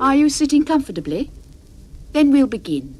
Are you sitting comfortably? Then we'll begin.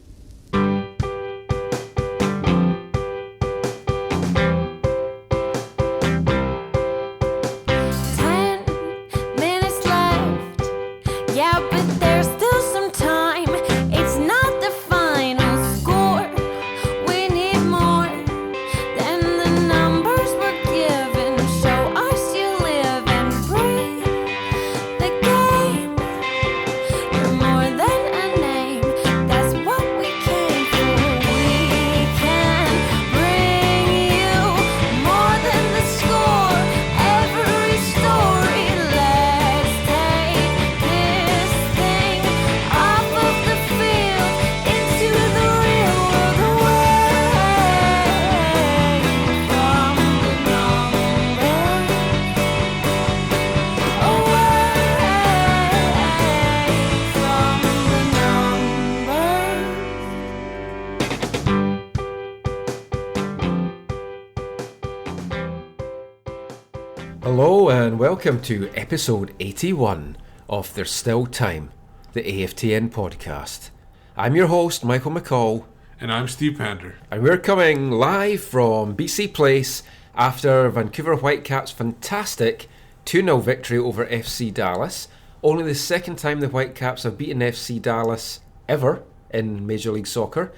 Hello and welcome to episode 81 of There's Still Time, the AFTN Podcast. I'm your host, Michael McCall. And I'm Steve Pander. And we're coming live from BC Place after Vancouver Whitecaps' fantastic 2-0 victory over FC Dallas. Only the second time the Whitecaps have beaten FC Dallas ever in Major League Soccer.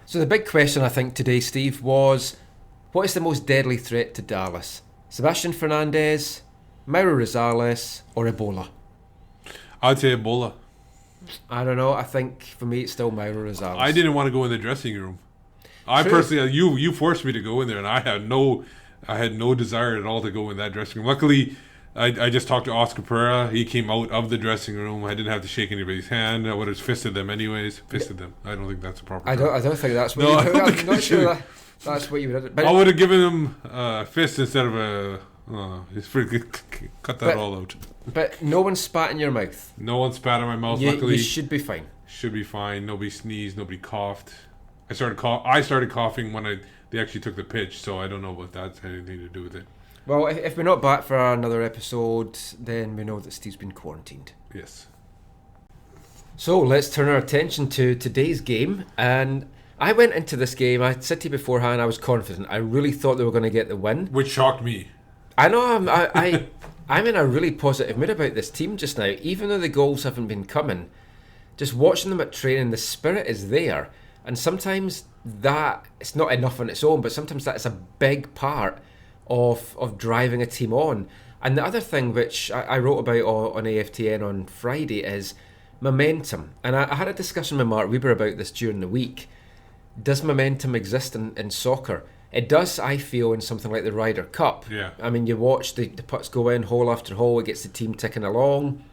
So the big question I think today, Steve, was what is the most deadly threat to Dallas? Sebastian Fernandez, Mauro Rosales, or Ebola? I'd say Ebola. I don't know. I think for me it's still Mauro Rosales. I didn't want to go in the dressing room. I personally, you forced me to go in there, and I had no desire at all to go in that dressing room. Luckily, I just talked to Oscar Pareja. He came out of the dressing room. I didn't have to shake anybody's hand. I would have fisted them anyways. Fisted them. I don't think that's a proper term. I don't think that's what you do. I'm not sure that's what you would have done. I would have given him a fist instead of a... it's pretty good. Cut that all out. But no one spat in your mouth. No one spat in my mouth. Luckily, you should be fine. Should be fine. Nobody sneezed. Nobody coughed. I started coughing when they actually took the pitch, so I don't know what that had anything to do with it. Well, if we're not back for another episode, then we know that Steve's been quarantined. Yes. So let's turn our attention to today's game. And I went into this game, I said to you beforehand, I was confident. I really thought they were going to get the win. Which shocked me. I know, I'm in a really positive mood about this team just now. Even though the goals haven't been coming, just watching them at training, the spirit is there. And sometimes that, it's not enough on its own, but sometimes that's a big part of driving a team on. And the other thing which I wrote about on AFTN on Friday is momentum. And I had a discussion with Mark Weber about this during the week. Does momentum exist in soccer? It does, I feel, in something like the Ryder Cup. Yeah. I mean, you watch the putts go in hole after hole, it gets the team ticking along.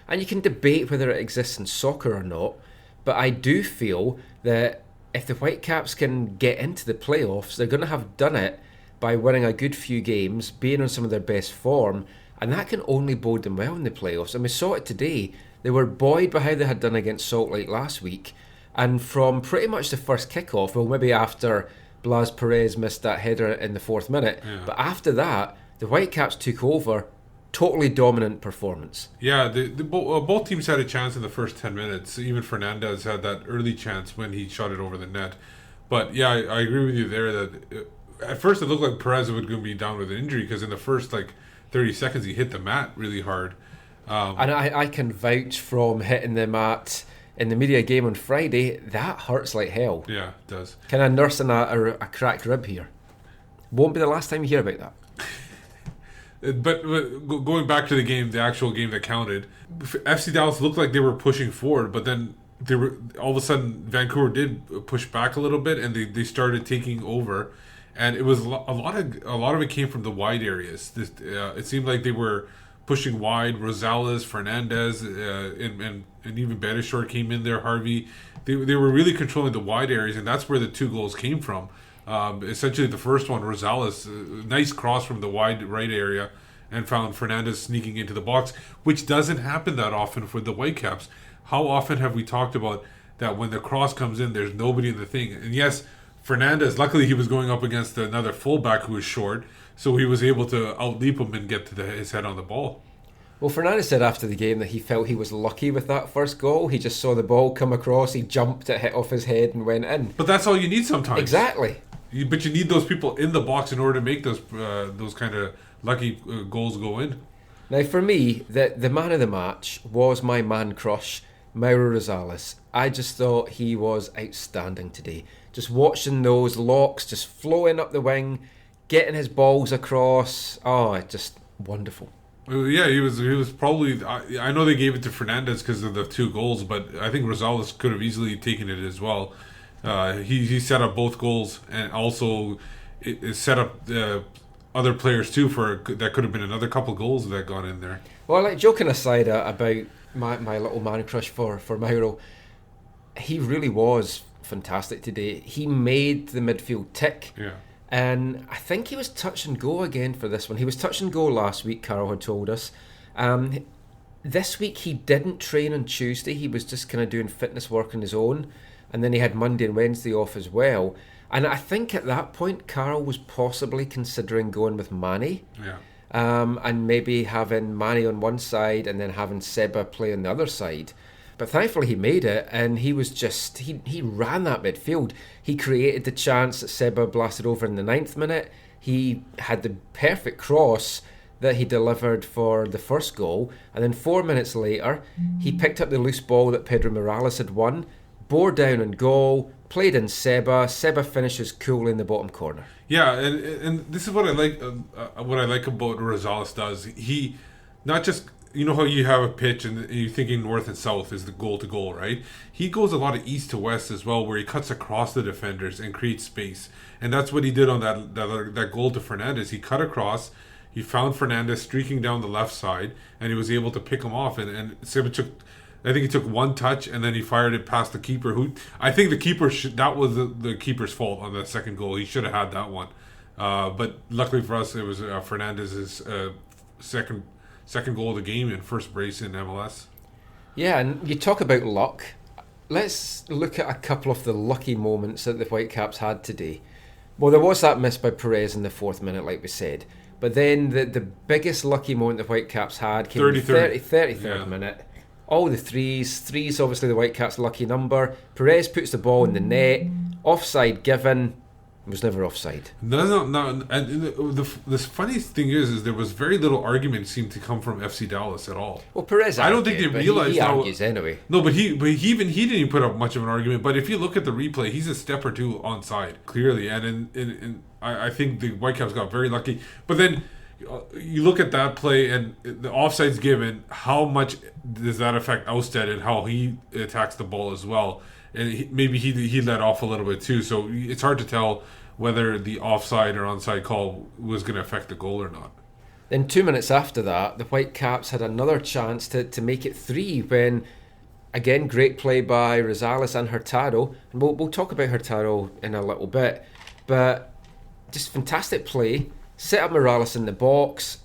And you can debate whether it exists in soccer or not. But I do feel that if the Whitecaps can get into the playoffs, they're going to have done it by winning a good few games, being on some of their best form. And that can only bode them well in the playoffs. And we saw it today. They were buoyed by how they had done against Salt Lake last week. And from pretty much the first kickoff, well, maybe after Blas Perez missed that header in the 4th minute, but after that, the Whitecaps took over. Totally dominant performance. Yeah, both teams had a chance in the first 10 minutes. Even Fernandez had that early chance when he shot it over the net. But yeah, I agree with you there that at first it looked like Perez was going to be down with an injury because in the first 30 seconds he hit the mat really hard. And I can vouch from hitting the mat in the media game on Friday, that hurts like hell. Yeah, it does. Kind of nursing a cracked rib here. Won't be the last time you hear about that. But going back to the game, the actual game that counted, FC Dallas looked like they were pushing forward, but then they were all of a sudden Vancouver did push back a little bit, and they started taking over, and it was a lot of it came from the wide areas. It seemed like they were pushing wide. Rosales, Fernandez, and even Betishore came in there. Harvey, they were really controlling the wide areas, and that's where the 2 goals came from. Essentially, the first one, Rosales, nice cross from the wide right area, and found Fernandez sneaking into the box, which doesn't happen that often for the Whitecaps. How often have we talked about that when the cross comes in, there's nobody in the thing? And yes, Fernandez, luckily he was going up against another fullback who was short, so he was able to outleap him and get to his head on the ball. Well, Fernandez said after the game that he felt he was lucky with that first goal. He just saw the ball come across, he jumped, it hit off his head and went in. But that's all you need sometimes. Exactly. But you need those people in the box in order to make those kind of lucky goals go in. Now, for me, the man of the match was my man crush, Mauro Rosales. I just thought he was outstanding today. Just watching those locks just flowing up the wing, getting his balls across. Oh, just wonderful. Yeah, he was probably. I know they gave it to Fernandez because of the 2 goals, but I think Rosales could have easily taken it as well. He set up both goals, and also it set up other players too for that could have been another couple goals that got in there. Well, like joking aside about my little man crush for Mauro, he really was fantastic today. He made the midfield tick. Yeah. And I think he was touch and go again for this one. He was touch and go last week, Carol had told us. This week he didn't train on Tuesday. He was just kind of doing fitness work on his own. And then he had Monday and Wednesday off as well. And I think at that point, Carol was possibly considering going with Manny. Yeah. And maybe having Manny on one side and then having Seba play on the other side. But thankfully he made it, and he was just, he ran that midfield. He created the chance that Seba blasted over in the 9th minute. He had the perfect cross that he delivered for the first goal. And then 4 minutes later, he picked up the loose ball that Pedro Morales had won, bore down on goal, played in Seba. Seba finishes coolly in the bottom corner. Yeah, and this is what I like. What I like about Rosales does. He not just, you know how you have a pitch and you're thinking north and south is the goal to goal, right? He goes a lot of east to west as well, where he cuts across the defenders and creates space. And that's what he did on that goal to Fernandez. He cut across. He found Fernandez streaking down the left side, and he was able to pick him off. And Seba took. I think he took one touch and then he fired it past the keeper. Who I think the keeper that was the keeper's fault on the second goal. He should have had that one, but luckily for us, it was Fernandez's second goal of the game and first brace in MLS. Yeah, and you talk about luck. Let's look at a couple of the lucky moments that the Whitecaps had today. Well, there was that miss by Perez in the 4th minute, like we said. But then the biggest lucky moment the Whitecaps had came in the 33rd minute. All the threes, obviously the Whitecaps' lucky number. Perez puts the ball in the net. Offside given. It was never offside. No. And the funniest thing is there was very little argument seemed to come from FC Dallas at all. Well, Perez I don't think they realized he argues anyway. No, but he didn't even put up much of an argument. But if you look at the replay, he's a step or two onside, clearly. And I think the Whitecaps got very lucky. But then you look at that play and the offside's given. How much does that affect Ousted and how he attacks the ball as well? And maybe he let off a little bit too. So it's hard to tell whether the offside or onside call was going to affect the goal or not. Then 2 minutes after that, the Whitecaps had another chance to make it 3 when, again, great play by Rosales and Hurtado. And we'll talk about Hurtado in a little bit. But just fantastic play. Set up Morales in the box.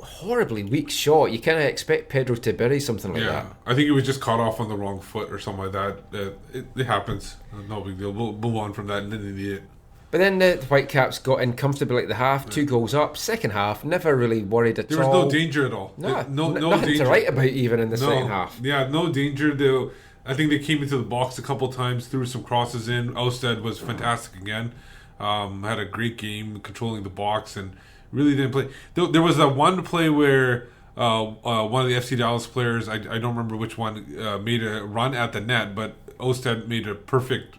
Horribly weak shot. You kind of expect Pedro to bury something like that. I think he was just caught off on the wrong foot or something like that. It happens. No big deal. We'll move on from that and then need it. But then the Whitecaps got in comfortably at the half, 2 goals up. Second half, never really worried at all. There was no danger at all. No nothing danger to write about even in the second half. Yeah, no danger. I think they came into the box a couple times, threw some crosses in. Ousted was fantastic again. Had a great game controlling the box and really didn't play. There was that one play where one of the FC Dallas players, I don't remember which one, made a run at the net, but Ousted made a perfect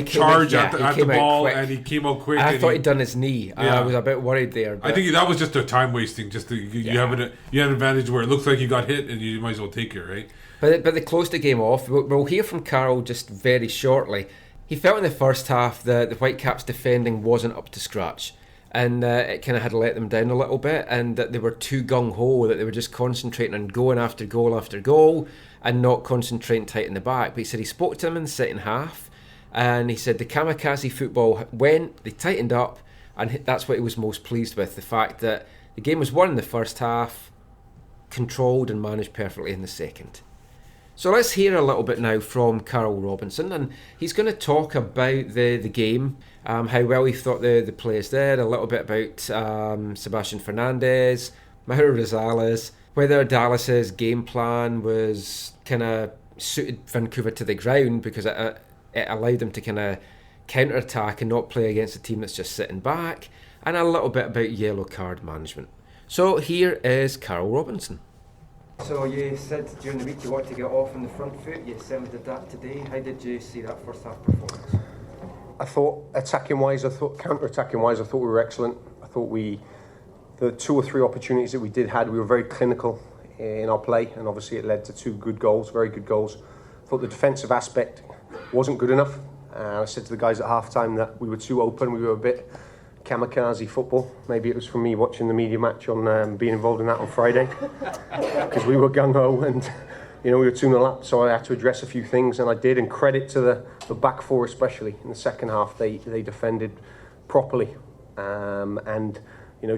charge at the ball, and he came out quick. I thought he'd done his knee. I was a bit worried there. I think that was just a time wasting. Just you have an advantage where it looks like you got hit, and you might as well take it, right? But they closed the game off. We'll hear from Carroll just very shortly. He felt in the first half that the Whitecaps defending wasn't up to scratch. And it kind of had let them down a little bit, and that they were too gung-ho, that they were just concentrating on going after goal and not concentrating tight in the back. But he said he spoke to them in the second half, and he said the kamikaze football went, they tightened up, and that's what he was most pleased with, the fact that the game was won in the first half, controlled and managed perfectly in the second. So let's hear a little bit now from Carl Robinson, and he's going to talk about the game, how well he thought the players did, a little bit about Sebastian Fernandez, Mauro Rosales, whether Dallas's game plan was kind of suited Vancouver to the ground, because it allowed them to kind of counter-attack and not play against a team that's just sitting back, and a little bit about yellow card management. So here is Carl Robinson. So you said during the week you wanted to get off on the front foot. You certainly did that today. How did you see that first half performance? I thought attacking-wise, counter-attacking-wise, I thought we were excellent. I thought the 2 or 3 opportunities that we were very clinical in our play, and obviously it led to 2 good goals, very good goals. I thought the defensive aspect wasn't good enough. I said to the guys at half-time that we were too open, we were a bit kamikaze football. Maybe it was from me watching the media match on being involved in that on Friday, because we were gung-ho and we were 2-0 up, so I had to address a few things, and I did, and credit to the back four especially. In the second half they defended properly, and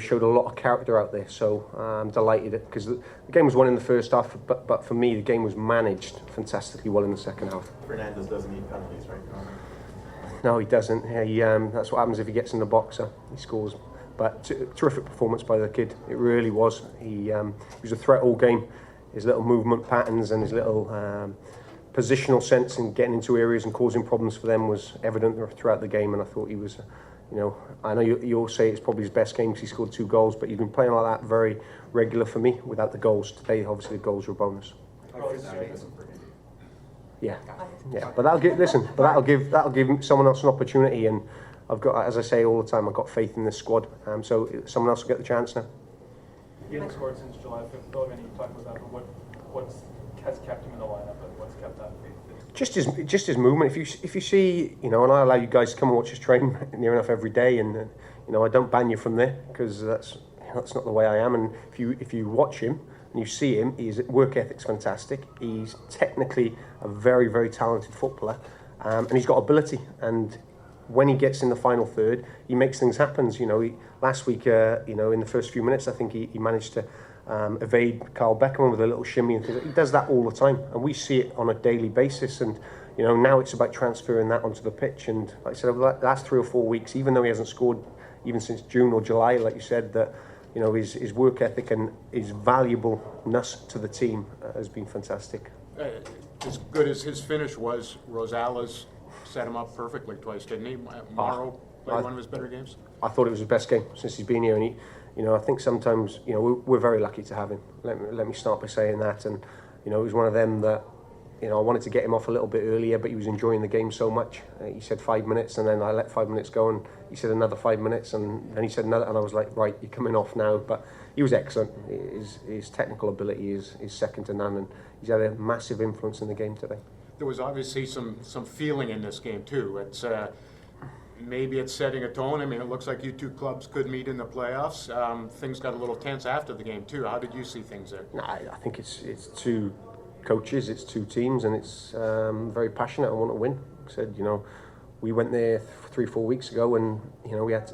showed a lot of character out there, so I'm delighted, because the game was won in the first half, but for me the game was managed fantastically well in the second half. Fernandez doesn't need penalties, right? No, he doesn't. That's what happens if he gets in the box, he scores. But terrific performance by the kid, it really was. He was a threat all game. His little movement patterns and his little positional sense in getting into areas and causing problems for them was evident throughout the game, and I thought he was, I know you all say it's probably his best game because he scored 2 goals, but he's been playing like that very regular for me without the goals. Today, obviously, the goals were a bonus. Yeah, but that'll give someone else an opportunity, and I've got, as I say all the time, I've got faith in this squad. So someone else will get the chance now. He hasn't scored since July 5th, though. I mean, you talked about that, but what has kept him in the lineup, and what's kept that faith? Just his movement. If you see, and I allow you guys to come and watch us train near enough every day, and I don't ban you from there, because that's not the way I am. And if you watch him and you see him, his work ethic's fantastic. He's technically a very, very talented footballer, and he's got ability. And when he gets in the final third, he makes things happen. Last week, in the first few minutes, I think he managed to evade Carl Beckerman with a little shimmy and things. He does that all the time, and we see it on a daily basis. And now it's about transferring that onto the pitch. And like I said, over the last 3 or 4 weeks, even though he hasn't scored even since June or July, like you said, that his work ethic and his valuableness to the team has been fantastic. As good as his finish was, Rosales set him up perfectly twice, didn't he? Mauro played one of his better games. I thought it was his best game since he's been here, and I think sometimes we're very lucky to have him. Let me start by saying that, and it was one of them that I wanted to get him off a little bit earlier, but he was enjoying the game so much. He said 5 minutes, and then I let 5 minutes go, and he said another 5 minutes, and then he said another, and I was like, right, you're coming off now. But he was excellent. His technical ability is second to none, and he's had a massive influence in the game today. There was obviously some feeling in this game too. It's maybe it's setting a tone. I mean, it looks like you two clubs could meet in the playoffs. Things got a little tense after the game too. How did you see things there? I think it's 2 coaches, it's 2 teams, and it's very passionate and want to win. I said, we went there 3-4 weeks ago, and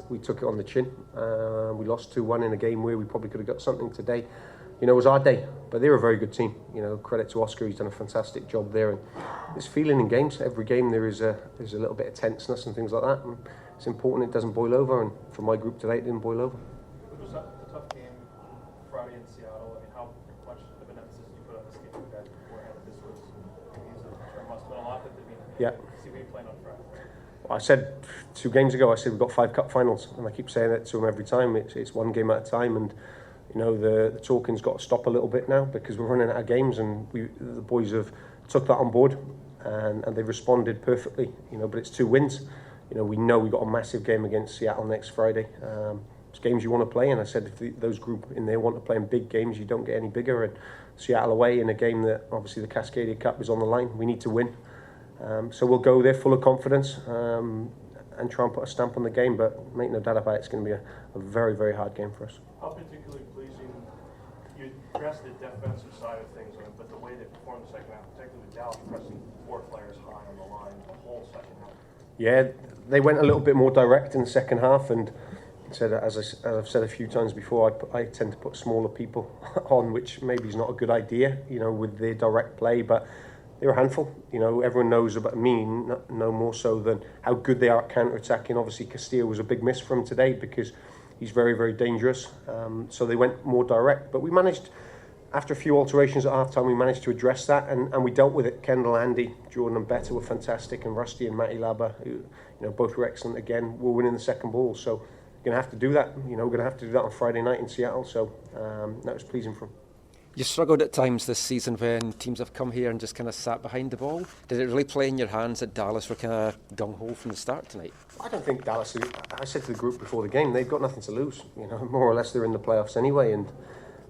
we took it on the chin. We lost 2-1 in a game where we probably could have got something today. It was our day, but they're a very good team. Credit to Oscar, he's done a fantastic job there. And there's feeling in games. Every game there's a little bit of tenseness and things like that. And it's important it doesn't boil over. And for my group today, it didn't boil over. It was a tough game Friday in Seattle. I mean, how much of an emphasis did you put on this game that beforehand? This was it must have been a lot. But see what you're playing on Friday. I said 2 games ago, we've got 5 cup finals, and I keep saying it to them every time. It's one game at a time, and the talking's got to stop a little bit now, because we're running out of games, and the boys have took that on board, and they've responded perfectly. But it's 2 wins. We know we've got a massive game against Seattle next Friday. It's games you want to play, and I said if those group in there want to play in big games, you don't get any bigger. And Seattle away in a game that obviously the Cascadia Cup is on the line, we need to win. So we'll go there full of confidence and try and put a stamp on the game, but make no doubt about it, it's going to be a very, very hard game for us. How particularly pleasing, you addressed the defensive side of things, but the way they performed the second half, particularly with Dallas pressing 4 players high on the line the whole second half. Yeah, they went a little bit more direct in the second half, and said, as I've said a few times before, I tend to put smaller people on, which maybe is not a good idea, with their direct play, but they're a handful. Everyone knows about me, no more so than how good they are at counter-attacking. Obviously, Castillo was a big miss for him today because he's very, very dangerous. So they went more direct. But we managed after a few alterations at half-time, we managed to address that, and we dealt with it. Kendall, Andy, Jordan and Better were fantastic, and Rusty and Matty Labber, who, both were excellent again, were winning the second ball. So we're going to have to do that. We're going to have to do that on Friday night in Seattle. So that was pleasing for him. You struggled at times this season when teams have come here and just kind of sat behind the ball. Did it really play in your hands that Dallas were kind of gung-ho from the start tonight? I don't think Dallas, I said to the group before the game, they've got nothing to lose. More or less they're in the playoffs anyway, and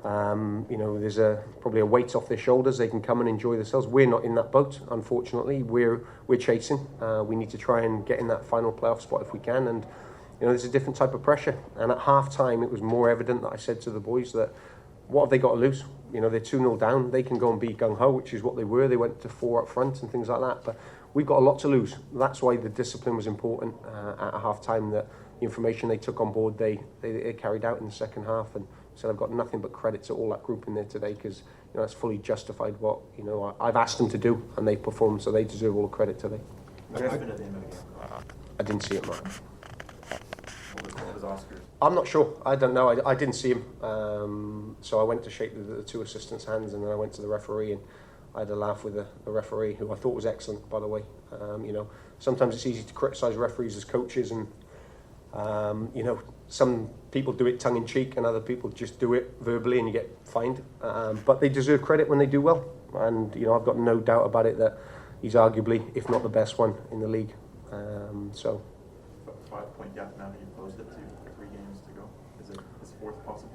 there's probably a weight off their shoulders. They can come and enjoy themselves. We're not in that boat, unfortunately. We're chasing. We need to try and get in that final playoff spot if we can, and there's a different type of pressure. And at half-time, it was more evident that I said to the boys that what have they got to lose? They're 2-0 down. They can go and be gung-ho, which is what they were. They went to 4 up front and things like that. But we've got a lot to lose. That's why the discipline was important at half-time, that the information they took on board, they carried out in the second half. And so I've got nothing but credit to all that group in there today, because that's fully justified what I've asked them to do, and they performed, so they deserve all the credit today. What happened at the end of the game? I didn't see it, Mark. What was Oscar's? I'm not sure. I don't know. I didn't see him. So I went to shake the 2 assistants' hands, and then I went to the referee, and I had a laugh with the referee, who I thought was excellent, by the way. Sometimes it's easy to criticise referees as coaches, and some people do it tongue-in-cheek, and other people just do it verbally, and you get fined. But they deserve credit when they do well, and I've got no doubt about it that he's arguably, if not the best one in the league. 5-point gap now that you've closed it to 3 games to go. Is 4th possible?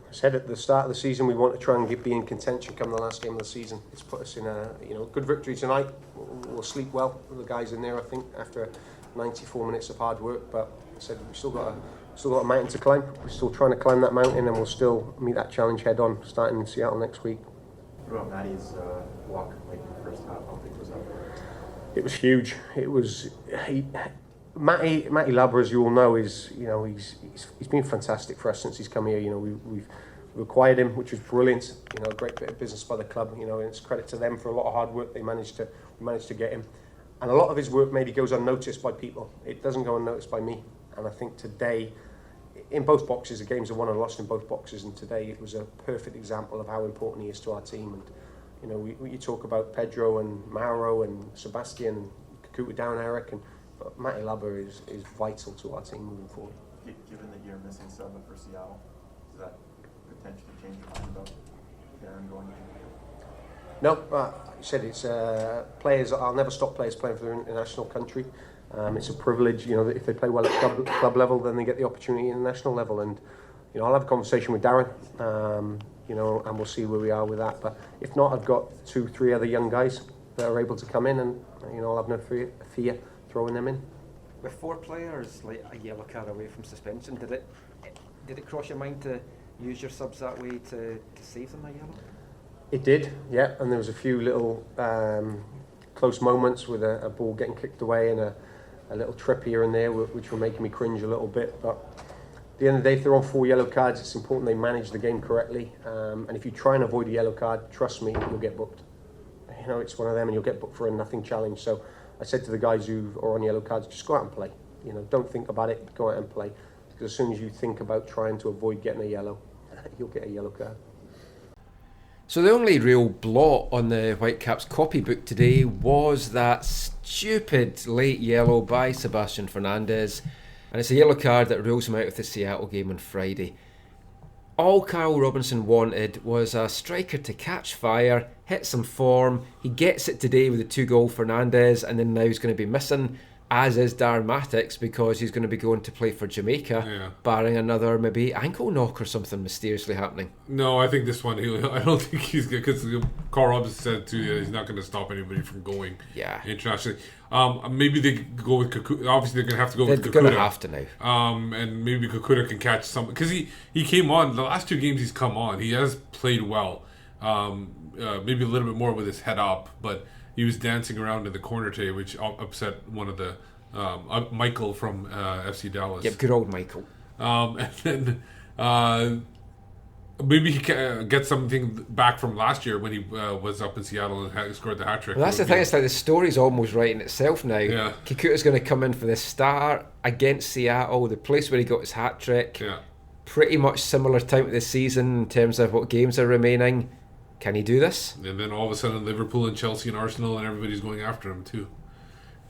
I said at the start of the season we want to try and be in contention come the last game of the season. It's put us in a good victory tonight. We'll sleep well with the guys in there, I think, after 94 minutes of hard work. But I said we've still got a mountain to climb. We're still trying to climb that mountain, and we'll still meet that challenge head on, starting in Seattle next week. What about Matty's walk late in the first half? How big was that? It was huge. It was Matty Labber, as you all know, is he's been fantastic for us since he's come here. We've acquired him, which was brilliant. A great bit of business by the club. And it's credit to them for a lot of hard work. We managed to get him, and a lot of his work maybe goes unnoticed by people. It doesn't go unnoticed by me. And I think today, in both boxes, the games are won and lost in both boxes. And today it was a perfect example of how important he is to our team. And you talk about Pedro and Mauro and Sebastian and Kakuta down, Eric, but Matty Labber is vital to our team moving forward. Given that you're missing Seba for Seattle, does that potentially change your mind about Darren going? No, I said it's players. I'll never stop players playing for their international country. It's a privilege, that if they play well at club level, then they get the opportunity at the national level. And I'll have a conversation with Darren, and we'll see where we are with that. But if not, I've got 2-3 other young guys that are able to come in, and I'll have no fear throwing them in. With 4 players like a yellow card away from suspension, did it cross your mind to use your subs that way to save them a yellow? It did, yeah. And there was a few little close moments with a ball getting kicked away and a little trip here and there, which were making me cringe a little bit. But at the end of the day, if they're on 4 yellow cards, it's important they manage the game correctly. And if you try and avoid a yellow card, trust me, you'll get booked. It's one of them, and you'll get booked for a nothing challenge. So I said to the guys who are on yellow cards, just go out and play. Don't think about it, go out and play. Because as soon as you think about trying to avoid getting a yellow, you'll get a yellow card. So the only real blot on the Whitecaps copybook today was that stupid late yellow by Sebastian Fernandez, and it's a yellow card that rules him out of the Seattle game on Friday. All Kyle Robinson wanted was a striker to catch fire, hit some form. He gets it today with the 2-goal Fernandez, and then now he's going to be missing, as is Darren Mattix, because he's going to be going to play for Jamaica, barring another maybe ankle knock or something mysteriously happening. No, I think this one, I don't think he's good, because Carl Robinson said too that he's not going to stop anybody from going internationally. Maybe they go with Kakuta. Obviously, they're going to have to go with Kakuta. They're going to have to now. And maybe Kakuta can catch some, because he came on the last 2 games he's come on. He has played well, maybe a little bit more with his head up, but he was dancing around in the corner today, which upset one of the Michael from FC Dallas. Yep, good old Michael. And then maybe he can get something back from last year when he was up in Seattle and scored the hat trick. Well, that's the thing. It's like the story's almost writing itself now. Yeah. Kakuta's going to come in for the start against Seattle, the place where he got his hat trick. Yeah. pretty much similar time of the season in terms of what games are remaining. Can he do this? And then all of a sudden Liverpool and Chelsea and Arsenal and everybody's going after him too,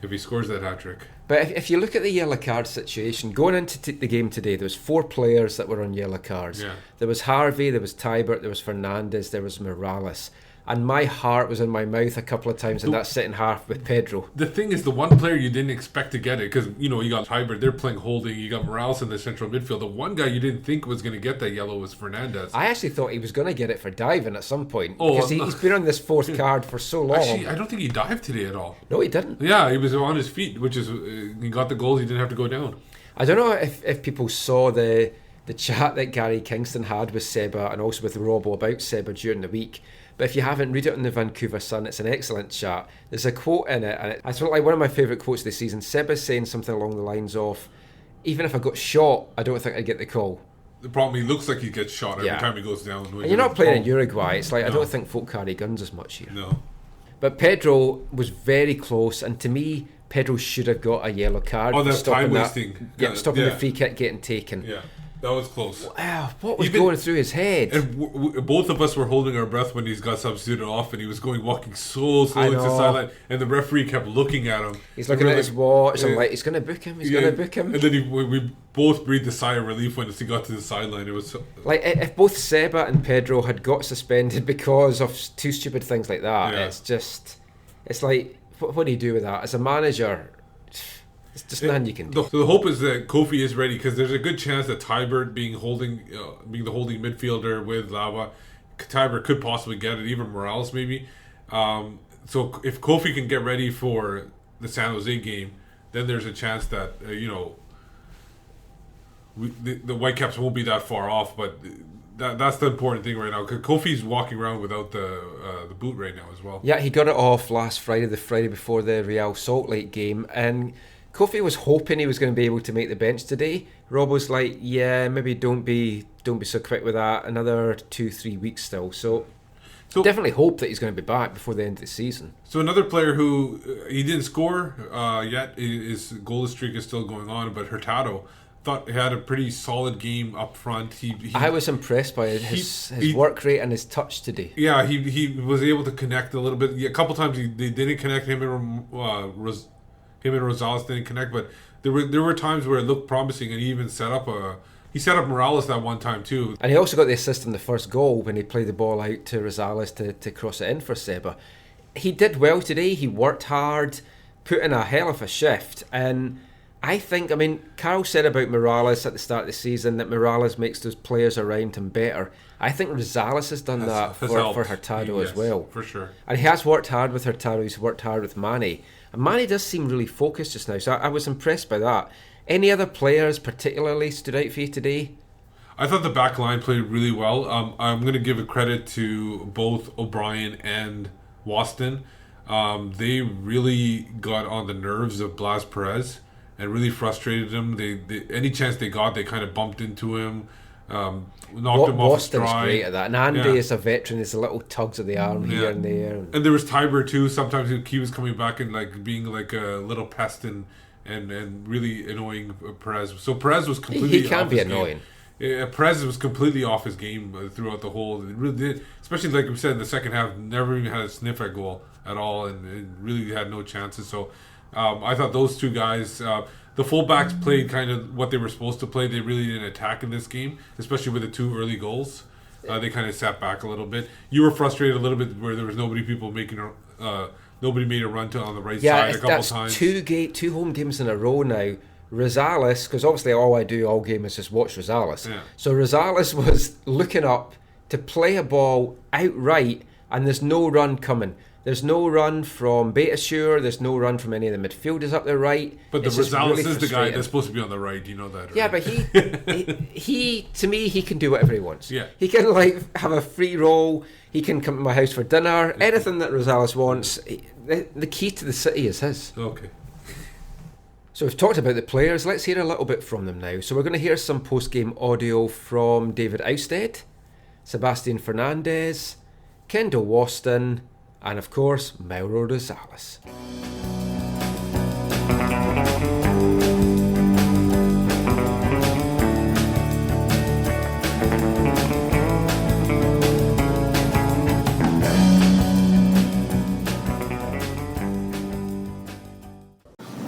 if he scores that hat-trick. But if you look at the yellow card situation, going into the game today, there was 4 players that were on yellow cards. Yeah. There was Harvey, there was Teibert, there was Fernandez, there was Morales. And my heart was in my mouth a couple of times in that second half with Pedro. The thing is, the one player you didn't expect to get it, because, you got Teibert, they're playing holding, you got Morales in the central midfield. The one guy you didn't think was going to get that yellow was Fernandez. I actually thought he was going to get it for diving at some point. Because he's been on this 4th card for so long. Actually, I don't think he dived today at all. No, he didn't. Yeah, he was on his feet, which is, he got the goals, he didn't have to go down. I don't know if people saw the chat that Gary Kingston had with Seba and also with Robbo about Seba during the week. But if you haven't, read it on the Vancouver Sun. It's an excellent chat. There's a quote in it, and it's like one of my favourite quotes of the season. Seba's saying something along the lines of, even if I got shot, I don't think I'd get the call. The problem, he looks like he gets shot every time he goes down. And you're not playing in Uruguay. It's like, I don't think folk carry guns as much here. No. But Pedro was very close, and to me, Pedro should have got a yellow card. Oh, for that stopping time wasting. Stopping the free kick getting taken. Yeah. That was close. Wow, what was going through his head? And both of us were holding our breath when he got substituted off, and he was walking so slowly to the sideline, and the referee kept looking at him. He's looking at his watch, and like, he's going to book him, he's going to book him. And then we both breathed a sigh of relief when he got to the sideline. It was like, if both Seba and Pedro had got suspended because of 2 stupid things like that, it's like, what do you do with that? As a manager, it's just nothing you can do. So the hope is that Kofi is ready, because there's a good chance that Teibert being the holding midfielder with Lava, Teibert could possibly get it, even Morales maybe. So if Kofi can get ready for the San Jose game, then there's a chance that the Whitecaps won't be that far off. But that's the important thing right now, because Kofi's walking around without the boot right now as well. Yeah, he got it off last Friday, the Friday before the Real Salt Lake game, and Kofi was hoping he was going to be able to make the bench today. Rob was like, yeah, maybe don't be so quick with that. Another 2-3 weeks still. So definitely hope that he's going to be back before the end of the season. So another player who he didn't score yet, his goal streak is still going on, but Hurtado thought he had a pretty solid game up front. I was impressed by his work rate and his touch today. Yeah, he was able to connect a little bit. A couple times they didn't connect. Him and Rosales didn't connect, but there were times where it looked promising, and he even set up Morales that one time too. And he also got the assist on the first goal when he played the ball out to Rosales to cross it in for Seba. He did well today. He worked hard, put in a hell of a shift, and I think, Carl said about Morales at the start of the season that Morales makes those players around him better. I think Rosales has done that for Hurtado as well. For sure. And he has worked hard with Hurtado, he's worked hard with Manny. And Manny does seem really focused just now, so I was impressed by that. Any other players particularly stood out for you today? I thought the back line played really well. I'm going to give a credit to both O'Brien and Waston. They really got on the nerves of Blas Perez and really frustrated him. They any chance they got, they kind of bumped into him, knocked him off his stride. Boston's great at that. And Andy is a veteran. There's a little tugs of the arm here and there. And there was Teibert too. Sometimes he was coming back and being like a little pest and really annoying Perez. So Perez was completely he can be annoying. Perez was completely off his game throughout the whole. It really did, especially like we said in the second half. Never even had a sniff at goal at all, and really had no chances. So I thought those two guys, the fullbacks played kind of what they were supposed to play. They really didn't attack in this game, especially with the 2 early goals. They kind of sat back a little bit. You were frustrated a little bit where there was nobody made a run on the right side a couple times. Two home games in a row now. Rosales, because obviously all I do all game is just watch Rosales. Yeah. So Rosales was looking up to play a ball outright, and there's no run coming. There's no run from Betasure. There's no run from any of the midfielders up the right. But the Rosales really is the guy that's supposed to be on the right. You know that, right? Yeah, but he to me, he can do whatever he wants. Yeah. He can have a free roll. He can come to my house for dinner. Anything that Rosales wants. The key to the city is his. Okay. So we've talked about the players. Let's hear a little bit from them now. So we're going to hear some post-game audio from David Ousted, Sebastian Fernandez, Kendall Waston, and of course, Mauro Rosales.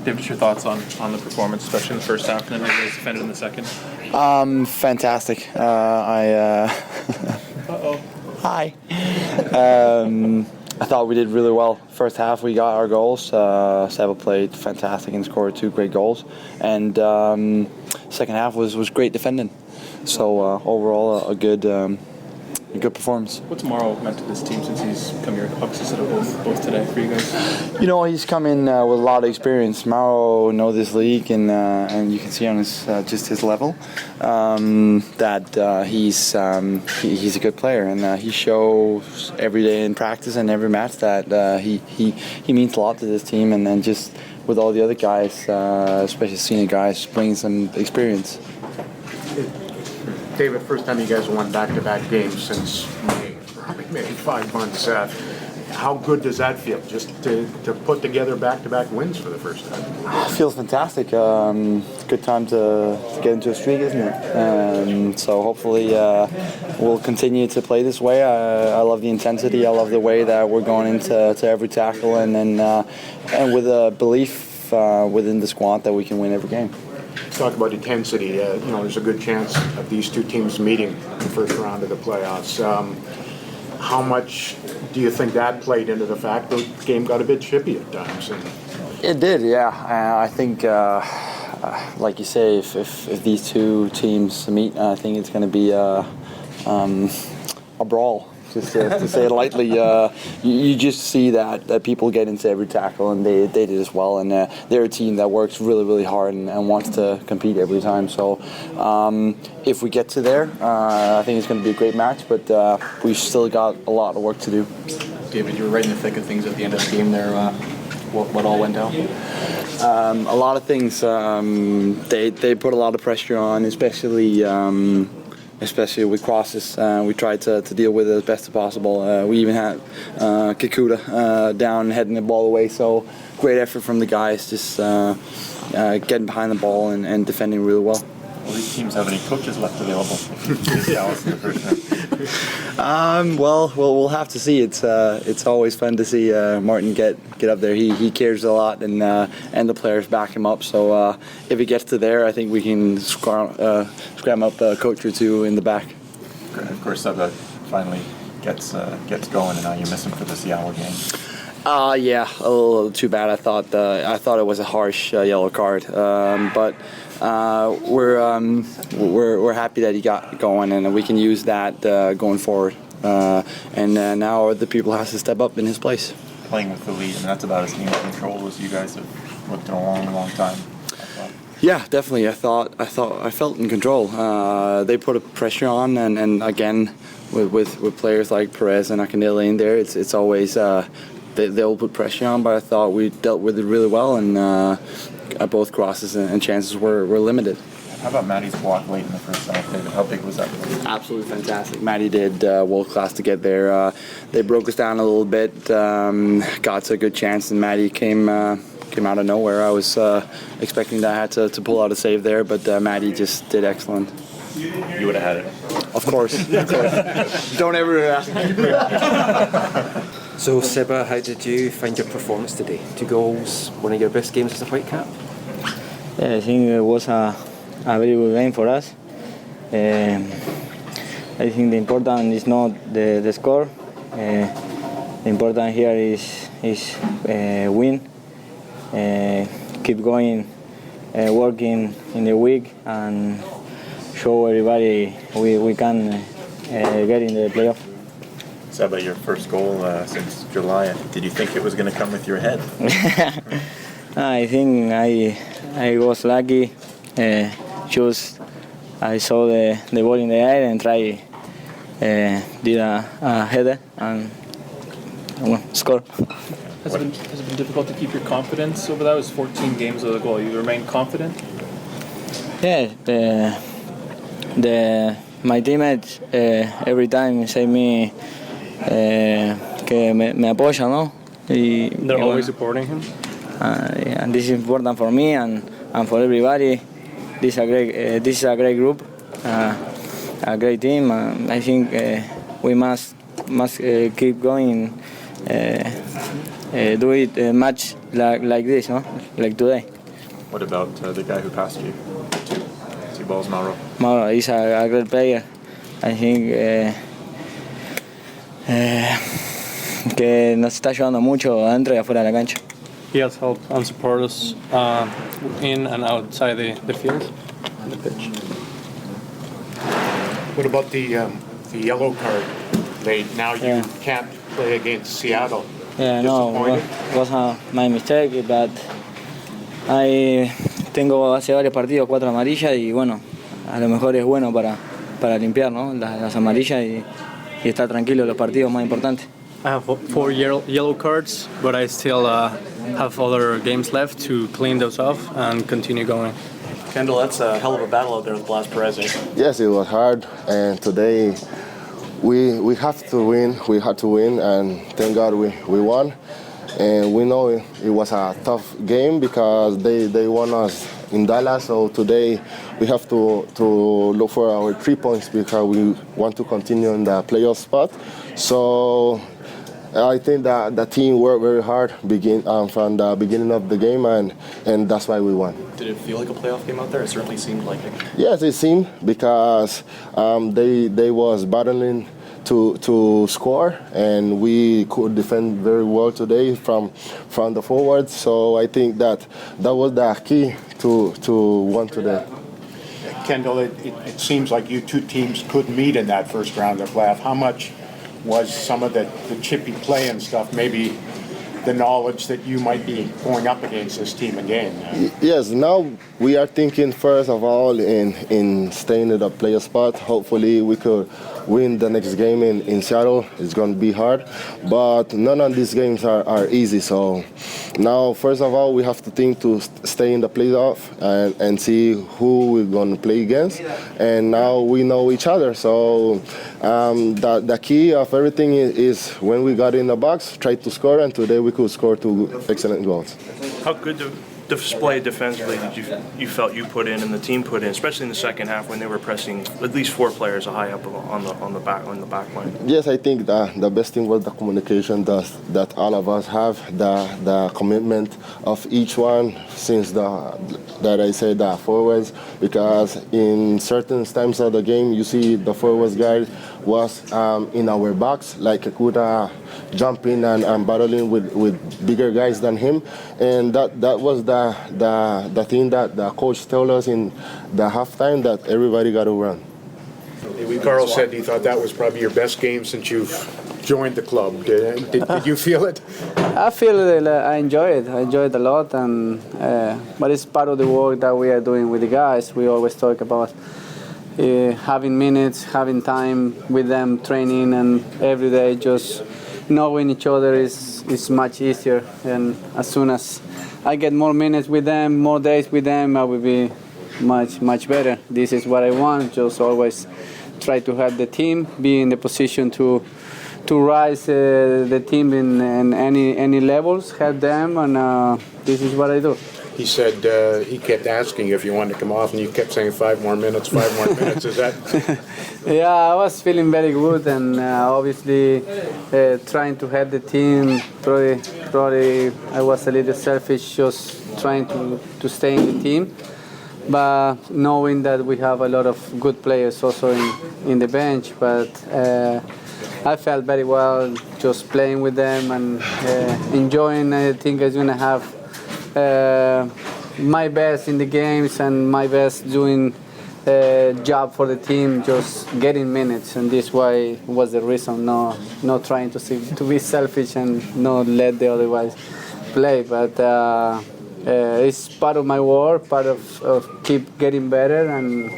David, just your thoughts on the performance, especially in the first half, and then how you guys defended in the second? Fantastic. Uh-oh. Hi. I thought we did really well. First half, we got our goals. Seba played fantastic and scored 2 great goals. And second half was great defending. So overall, a good performance. What's Mauro meant to this team since he's come here? Obviously, set up both today for you guys. He's come in with a lot of experience. Mauro knows this league, and you can see on his level that he's a good player, and he shows every day in practice and every match that he means a lot to this team, and then just with all the other guys, especially senior guys, bringing some experience. David, first time you guys won back-to-back games since maybe 5 months. How good does that feel, just to put together back-to-back wins for the first time? It feels fantastic. Good time to get into a streak, isn't it? So hopefully we'll continue to play this way. I love the intensity. I love the way that we're going into every tackle, and with a belief within the squad that we can win every game. Talk about intensity. There's a good chance of these two teams meeting in the first round of the playoffs. How much do you think that played into the fact the game got a bit chippy at times? It did, yeah. I think, like you say, if these two teams meet, I think it's going to be a brawl. Just to say it lightly, you just see that people get into every tackle, and they did as well. And they're a team that works really, really hard and wants to compete every time. So if we get to there, I think it's going to be a great match. But we've still got a lot of work to do. David, you were right in the thick of things at the end of the game there. What all went down? A lot of things. They put a lot of pressure on, especially with crosses. We tried to deal with it as best as possible. We even had Kikuta down heading the ball away, so great effort from the guys, just getting behind the ball and defending really well. Will these teams have any coaches left available? Well, we'll have to see. It's always fun to see Martin get up there. He cares a lot, and the players back him up. So if it gets to there, I think we can scram up a coach or two in the back. Of course, Seba finally gets going, and now you miss him for the Seattle game. Yeah, a little too bad. I thought it was a harsh yellow card, but we're happy that he got going, and we can use that going forward. And now the people have to step up in his place. Playing with the lead, and that's about as near control as you guys have looked in a long time. Yeah, definitely. I felt in control. They put a pressure on, and again, with players like Perez and Kendall in there, it's always. They'll put pressure on, but I thought we dealt with it really well, and both crosses and chances were limited. How about Matty's block late in the first half, David? How big was that? Absolutely fantastic. Matty did world class to get there. They broke us down a little bit, got to a good chance, and Matty came out of nowhere. I was expecting that I had to pull out a save there, but Matty just did excellent. You would have had it. Of course. Don't ever ask me. So, Seba, how did you find your performance today? 2 goals, one of your best games as a Whitecap? Yeah, I think it was a very good game for us. I think the important is not the score. The important here is win. Keep going, working in the week, and show everybody we can get in the playoff. Seba, your first goal since July. Did you think it was going to come with your head? I think I was lucky. I saw the ball in the air and did a header and score. Has it been difficult to keep your confidence over that? It was 14 games with a goal. You remain confident? Yeah, my teammates every time say me que me apoyan, ¿no? They're always supporting him? And this is important for me and for everybody. This is a great group, a great team. I think we must keep going, do it much like this, no? Like today. What about the guy who passed you? Two balls, Mauro. Mauro is a great player. I think que nos está ayudando mucho adentro y afuera de la cancha. He has helped and supported us in and outside the field and the pitch. What about the yellow card? Now you can't play against Seattle. Yeah, no, it was my mistake, but tengo hace varios partidos 4 amarillas y bueno, a lo mejor es bueno para limpiar, ¿no? Las amarillas y estar tranquilo en los partidos más importantes. I have 4 yellow cards, but I still have other games left to clean those off and continue going. Kendall, that's a hell of a battle out there with Oscar Pareja. Yes, it was hard, and today we have to win. We had to win, and thank God we won. And we know it was a tough game because they won us in Dallas. So today we have to look for our 3 points because we want to continue in the playoff spot. So I think that the team worked very hard from the beginning of the game, and that's why we won. Did it feel like a playoff game out there? It certainly seemed like it. Yes, it seemed because they was battling to score, and we could defend very well today from the forwards. So I think that was the key to win today. Kendall, it seems like you two teams could meet in that first round of playoff. How much was some of the chippy play and stuff, maybe the knowledge that you might be going up against this team again? Yes, now we are thinking first of all in staying in the playoff spot. Hopefully we could win the next game in Seattle. It's going to be hard, but none of these games are easy. So now, first of all, we have to think to stay in the playoff and see who we're going to play against. And now we know each other. So the key of everything is when we got in the box, try to score, and today we could score 2 excellent goals. How good display defensively did you felt you put in and the team put in, especially in the second half when they were pressing at least 4 players high up on the back line? Yes, I think the best thing was the communication that all of us have, the commitment of each one since the forwards, because in certain times of the game you see the forwards guy was in our box, like could jump in and battling with bigger guys than him, and that was the thing that the coach told us in the halftime, that everybody got to run. Carl said he thought that was probably your best game since you've joined the club. Did you feel it? I feel it. I enjoy it. I enjoy it a lot, and but it's part of the work that we are doing with the guys. We always talk about having minutes, having time with them, training, and every day just knowing each other is much easier. And as soon as I get more minutes with them, more days with them, I will be much better. This is what I want. Just always try to help the team, be in the position to rise the team in any levels, help them, and this is what I do. He said he kept asking you if you wanted to come off, and you kept saying 5 more minutes, 5 more minutes. Is that? Yeah, I was feeling very good, and obviously trying to help the team. Probably I was a little selfish, just trying to stay in the team. But knowing that we have a lot of good players also in the bench, but I felt very well just playing with them and enjoying. I think I'm gonna have my best in the games and my best doing job for the team, just getting minutes, and this was the reason. Not trying to be selfish and not let the other guys play, but. It's part of my work, part of keep getting better, and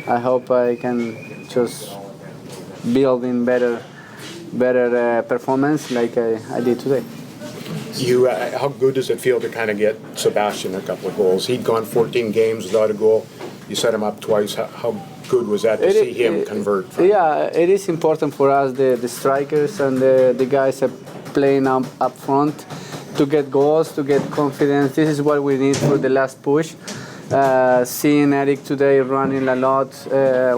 I hope I can just build in better performance like I did today. How good does it feel to kind of get Sebastian a couple of goals? He'd gone 14 games without a goal. You set him up twice. How good was that to see him convert? Yeah, it is important for us, the strikers and the guys are playing up front, to get goals, to get confidence. This is what we need for the last push. Seeing Eric today running a lot,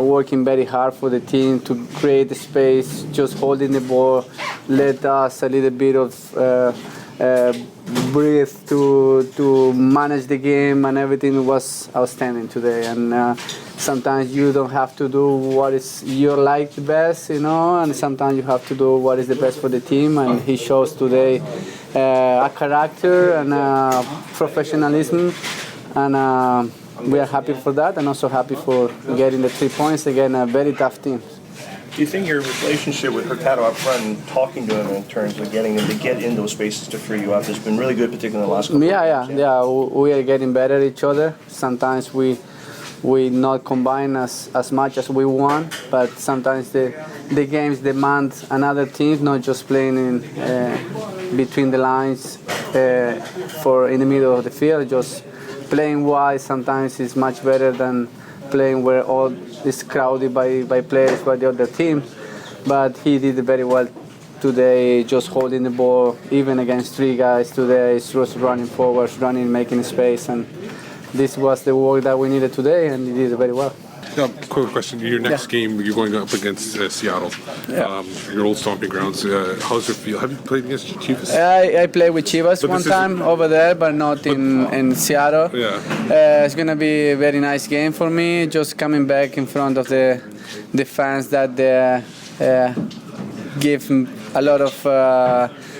working very hard for the team to create the space, just holding the ball, let us a little bit of breathe to manage the game, and everything was outstanding today. And sometimes you don't have to do what is you like the best, and sometimes you have to do what is the best for the team. And he shows today a character and professionalism, and we are happy for that, and also happy for getting the 3 points again. A very tough team. Do you think your relationship with Hurtado up front and talking to him in terms of getting him to get in those spaces to free you up has been really good, particularly in the last couple of games? Yeah. We are getting better at each other. Sometimes we not combine as much as we want, but sometimes the games demand another team, not just playing in between the lines for in the middle of the field. Just playing wide sometimes is much better than playing where all is crowded by players by the other team. But he did very well today, just holding the ball, even against 3 guys today. He was running forwards, making space, and this was the work that we needed today, and he did it very well. Now, quick question. Your next game, you're going up against Seattle, your old stomping grounds. How's it feel? Have you played against Chivas? I played with Chivas one time over there, but not in Seattle. Yeah. It's going to be a very nice game for me, just coming back in front of the fans that give a lot of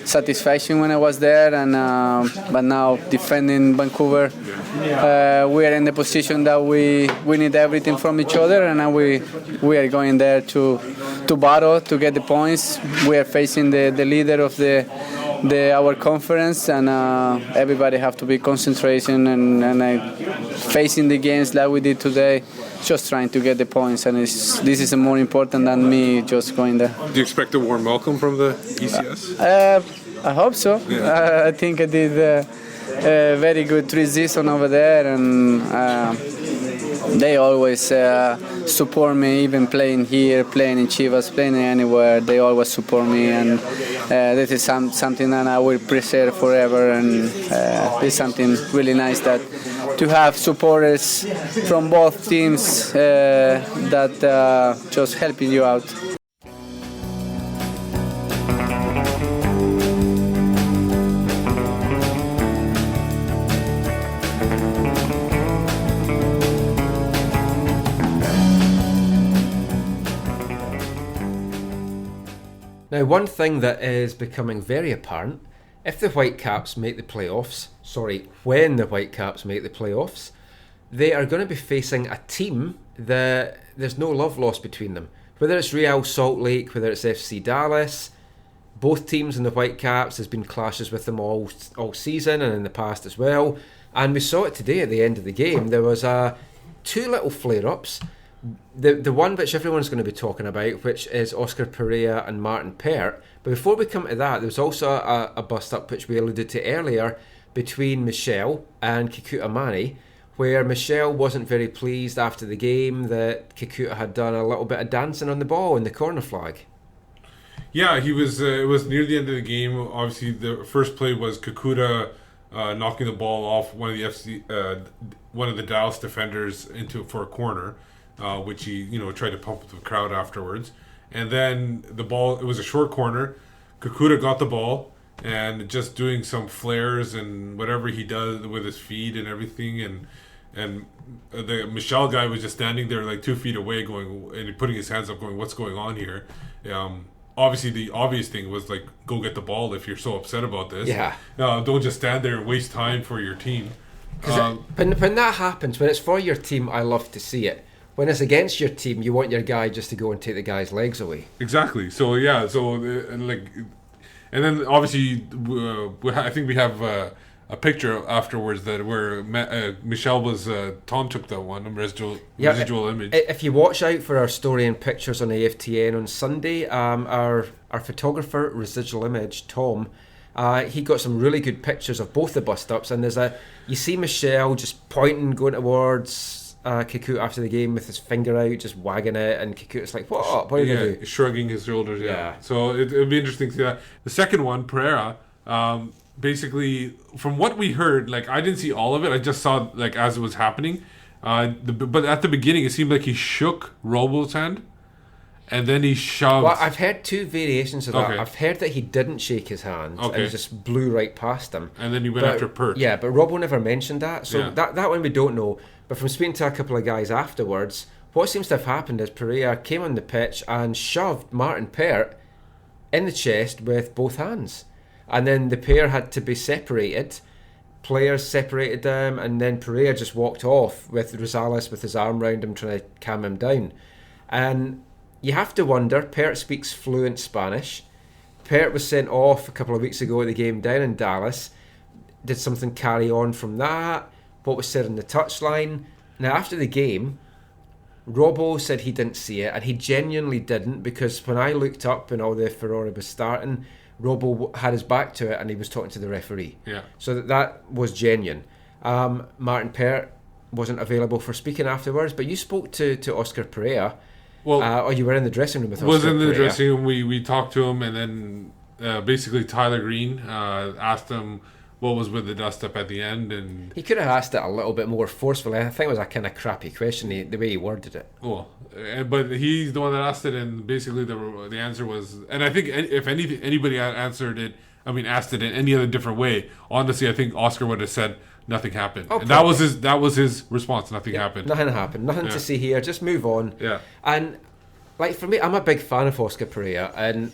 satisfaction when I was there, and but now defending Vancouver, we are in the position that we need everything from each other, and now we are going there to battle to get the points. We are facing the leader of our conference, and everybody have to be concentration and facing the games like we did today, just trying to get the points, and this is more important than me just going there. Do you expect a warm welcome from the ECS? I hope so. Yeah. I think I did a very good 3 seasons over there, and they always support me, even playing here, playing in Chivas, playing anywhere. They always support me, and this is something that I will preserve forever, and it's something really nice that to have supporters from both teams that just helping you out. Now, one thing that is becoming very apparent, if the Whitecaps make the playoffs, when the Whitecaps make the playoffs, they are going to be facing a team that there's no love lost between them. Whether it's Real Salt Lake, whether it's FC Dallas, both teams in the Whitecaps, there's been clashes with them all season and in the past as well. And we saw it today at the end of the game. There was 2 little flare-ups. The one which everyone's going to be talking about, which is Oscar Pareja and Martin Pert. But before we come to that, there was also a bust-up which we alluded to earlier between Michel and Kikuta Manneh, where Michel wasn't very pleased after the game that Kikuta had done a little bit of dancing on the ball in the corner flag. Yeah, he was. It was near the end of the game. Obviously, the first play was Kikuta knocking the ball off one of the Dallas defenders for a corner. Which he, tried to pump the crowd afterwards. And then the ball, it was a short corner. Kikuta got the ball and just doing some flares and whatever he does with his feet and everything. And the Michel guy was just standing there like 2 feet away and putting his hands up going, what's going on here? Obviously, the obvious thing was like, go get the ball if you're so upset about this. Yeah. Don't just stand there and waste time for your team. When that happens, when it's for your team, I love to see it. When it's against your team, you want your guy just to go and take the guy's legs away. Exactly. So yeah. And then obviously, I think we have a picture afterwards that where Michel was. Tom took that one residual image. If you watch out for our story and pictures on AFTN on Sunday, our photographer, Residual Image, Tom, he got some really good pictures of both the bust ups, and you see Michel just pointing, going towards Kikuta after the game with his finger out, just wagging it, and Kikuta's like, what are you going to do? Shrugging his shoulders, yeah. So it'll be interesting to see that. The second one, Pareja, basically, from what we heard, like, I didn't see all of it, I just saw, like, as it was happening, but at the beginning, it seemed like he shook Robo's hand, and then he shoved. Well, I've heard two variations of that. Okay. I've heard that he didn't shake his hand, and Okay. he just blew right past him. And then he went after Pert. Yeah, but Robbo never mentioned that, so Yeah. that one we don't know. But from speaking to a couple of guys afterwards, what seems to have happened is Pareja came on the pitch and shoved Martin Pert in the chest with both hands. And then the pair had to be separated. Players separated them, and then Pareja just walked off with Rosales with his arm round him, trying to calm him down. And you have to wonder, Pert speaks fluent Spanish. Pert was sent off a couple of weeks ago at the game down in Dallas. Did something carry on from that? What was said on the touchline? Now, after the game, Robbo said he didn't see it, and he genuinely didn't, because when I looked up and all the furore was starting, Robbo had his back to it and he was talking to the referee. Yeah. So that was genuine. Martin Pert wasn't available for speaking afterwards, but you spoke to Oscar Pareja. Well, or you were in the dressing room with Oscar was in the Pareja. dressing room. We talked to him, and then basically Tyler Green asked him what was with the dust up at the end, and he could have asked it a little bit more forcefully. I think it was a kind of crappy question, the way he worded it. Well, but he's the one that asked it, and basically the answer was, and I think if anybody answered it, asked it in any other different way, honestly, I think Oscar would have said nothing happened. Oh, and that was his response. Nothing happened. Nothing happened. Nothing to see here. Just move on. Yeah. And like for me, I'm a big fan of Oscar Pareja, and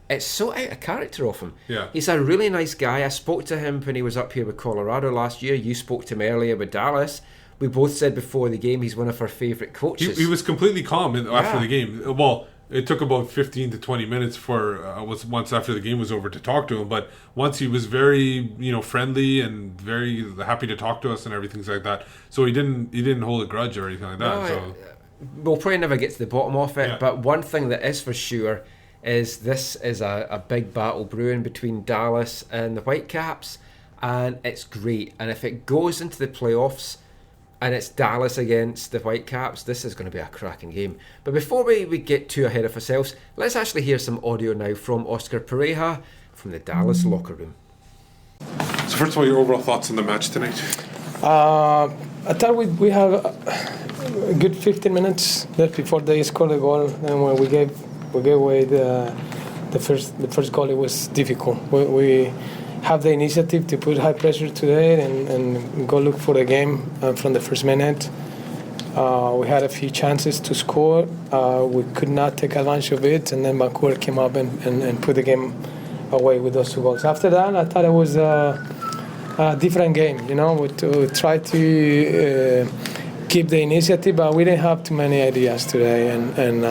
it's so out of character of him. Yeah. He's a really nice guy. I spoke to him when he was up here with Colorado last year. You spoke to him earlier with Dallas. We both said before the game he's one of our favourite coaches. He was completely calm after the game. Well, it took about 15 to 20 minutes for once after the game was over to talk to him. But once he was very friendly and very happy to talk to us and everything like that. So he didn't hold a grudge or anything like that. So we'll probably never get to the bottom of it. Yeah. But one thing that is for sure is this is a big battle brewing between Dallas and the Whitecaps, and it's great. And if it goes into the playoffs and it's Dallas against the Whitecaps, this is going to be a cracking game. But before we get too ahead of ourselves, let's actually hear some audio now from Oscar Pareja from the Dallas locker room. So first of all, your overall thoughts on the match tonight? I thought we have a good 15 minutes left before they scored a goal, and when we gave away the first goal, it was difficult. We have the initiative to put high pressure today and go look for the game from the first minute. We had a few chances to score. We could not take advantage of it, and then Vancouver came up and put the game away with those 2 goals. After that, I thought it was a different game. We try to keep the initiative, but we didn't have too many ideas today, and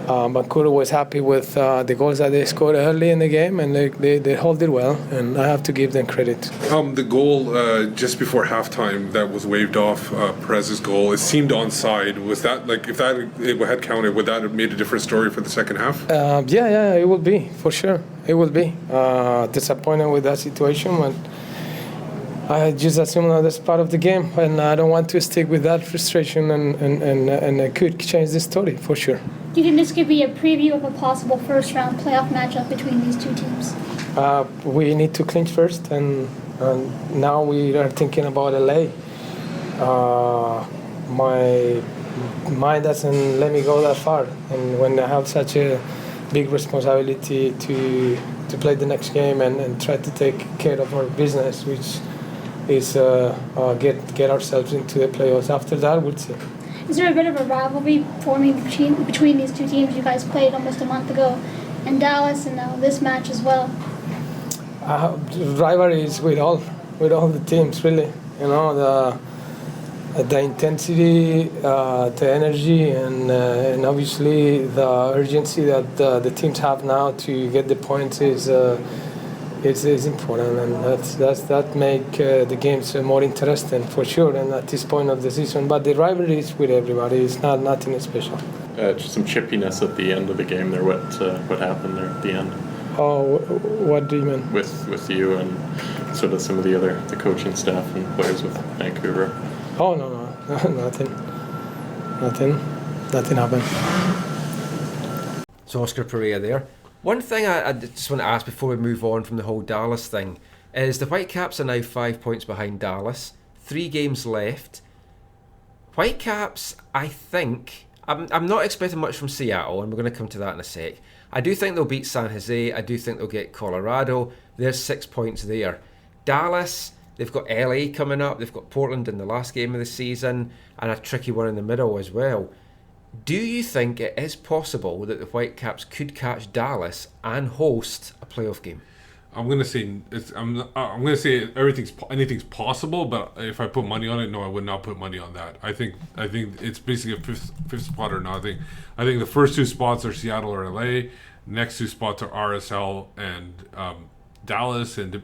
Vancouver was happy with the goals that they scored early in the game, and they held it well, and I have to give them credit. The goal just before halftime that was waved off, Perez's goal, it seemed onside. Was that, if that had counted, would that have made a different story for the second half? Yeah, it will be, for sure. It will be. Disappointed with that situation, but I just assume that that's part of the game, and I don't want to stick with that frustration, and I could change the story, for sure. Do you think this could be a preview of a possible first-round playoff matchup between these two teams? We need to clinch first, and now we are thinking about LA. My mind doesn't let me go that far, and when I have such a big responsibility to play the next game and try to take care of our business, which is get ourselves into the playoffs. After that, we'll see. Is there a bit of a rivalry forming between these two teams? You guys played almost a month ago in Dallas, and now this match as well. Rivalries with all the teams, really. The intensity, the energy, and obviously the urgency that the teams have now to get the points is important, and that make the games more interesting for sure. And at this point of the season, but the rivalry is with everybody. It's nothing special. Just some chippiness at the end of the game there. What happened there at the end? Oh, what do you mean? With you and sort of some of the coaching staff and players with Vancouver. Oh no, nothing happened. So Oscar Pareja there. One thing I just want to ask before we move on from the whole Dallas thing is the Whitecaps are now 5 points behind Dallas, 3 games left. Whitecaps, I think, I'm not expecting much from Seattle, and we're going to come to that in a sec. I do think they'll beat San Jose. I do think they'll get Colorado. There's 6 points there. Dallas, they've got LA coming up. They've got Portland in the last game of the season, and a tricky one in the middle as well. Do you think it is possible that the Whitecaps could catch Dallas and host a playoff game? I'm gonna say anything's possible, but if I put money on it, no, I would not put money on that. I think it's basically a fifth spot or nothing. I think the first 2 spots are Seattle or LA. Next 2 spots are RSL and Dallas, and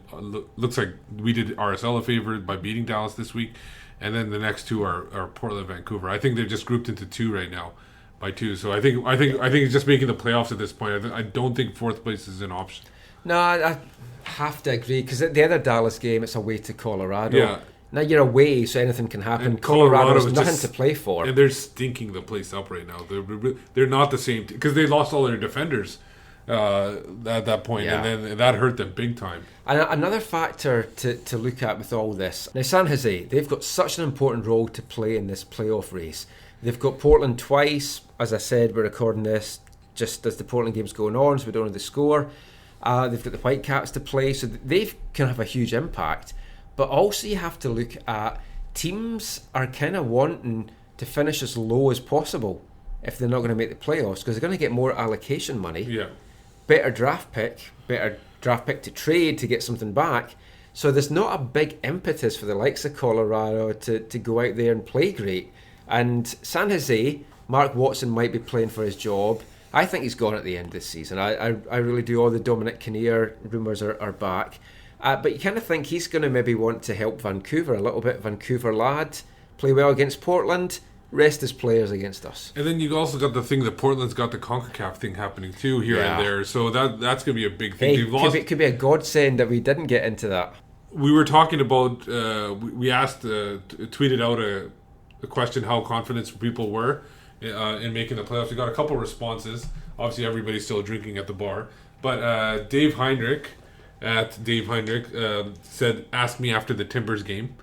looks like we did RSL a favor by beating Dallas this week. And then the next 2 are Portland, Vancouver. I think they're just grouped into 2 right now, by 2. So I think it's just making the playoffs at this point. I don't think 4th place is an option. No, I have to agree, because at the other Dallas game, it's away to Colorado. Yeah. Now you're away, so anything can happen. And Colorado's is nothing to play for. And they're stinking the place up right now. They're not the same, because they lost all their defenders at that point, Yeah. and then that hurt them big time. And another factor to look at with all this, now San Jose, they've got such an important role to play in this playoff race. They've got Portland twice. As I said, we're recording this just as the Portland game's going on, so we don't know the score. They've got the Whitecaps to play, so they can have a huge impact. But also you have to look at teams are kind of wanting to finish as low as possible if they're not going to make the playoffs, because they're going to get more allocation money. Yeah. Better draft pick to trade to get something back. So there's not a big impetus for the likes of Colorado to go out there and play great. And San Jose, Mark Watson might be playing for his job. I think he's gone at the end of this season. I really do. All the Dominic Kinnear rumours are back. But you kind of think he's going to maybe want to help Vancouver a little bit. Vancouver lad, play well against Portland, rest his players against us. And then you also got the thing that Portland's got the CONCACAF thing happening too here and there. So that's going to be a big thing. Hey, could be a godsend that we didn't get into that. We were talking about, we asked, tweeted out a question how confident people were in making the playoffs. We got a couple responses. Obviously, everybody's still drinking at the bar. But Dave Heinrich said, ask me after the Timbers game.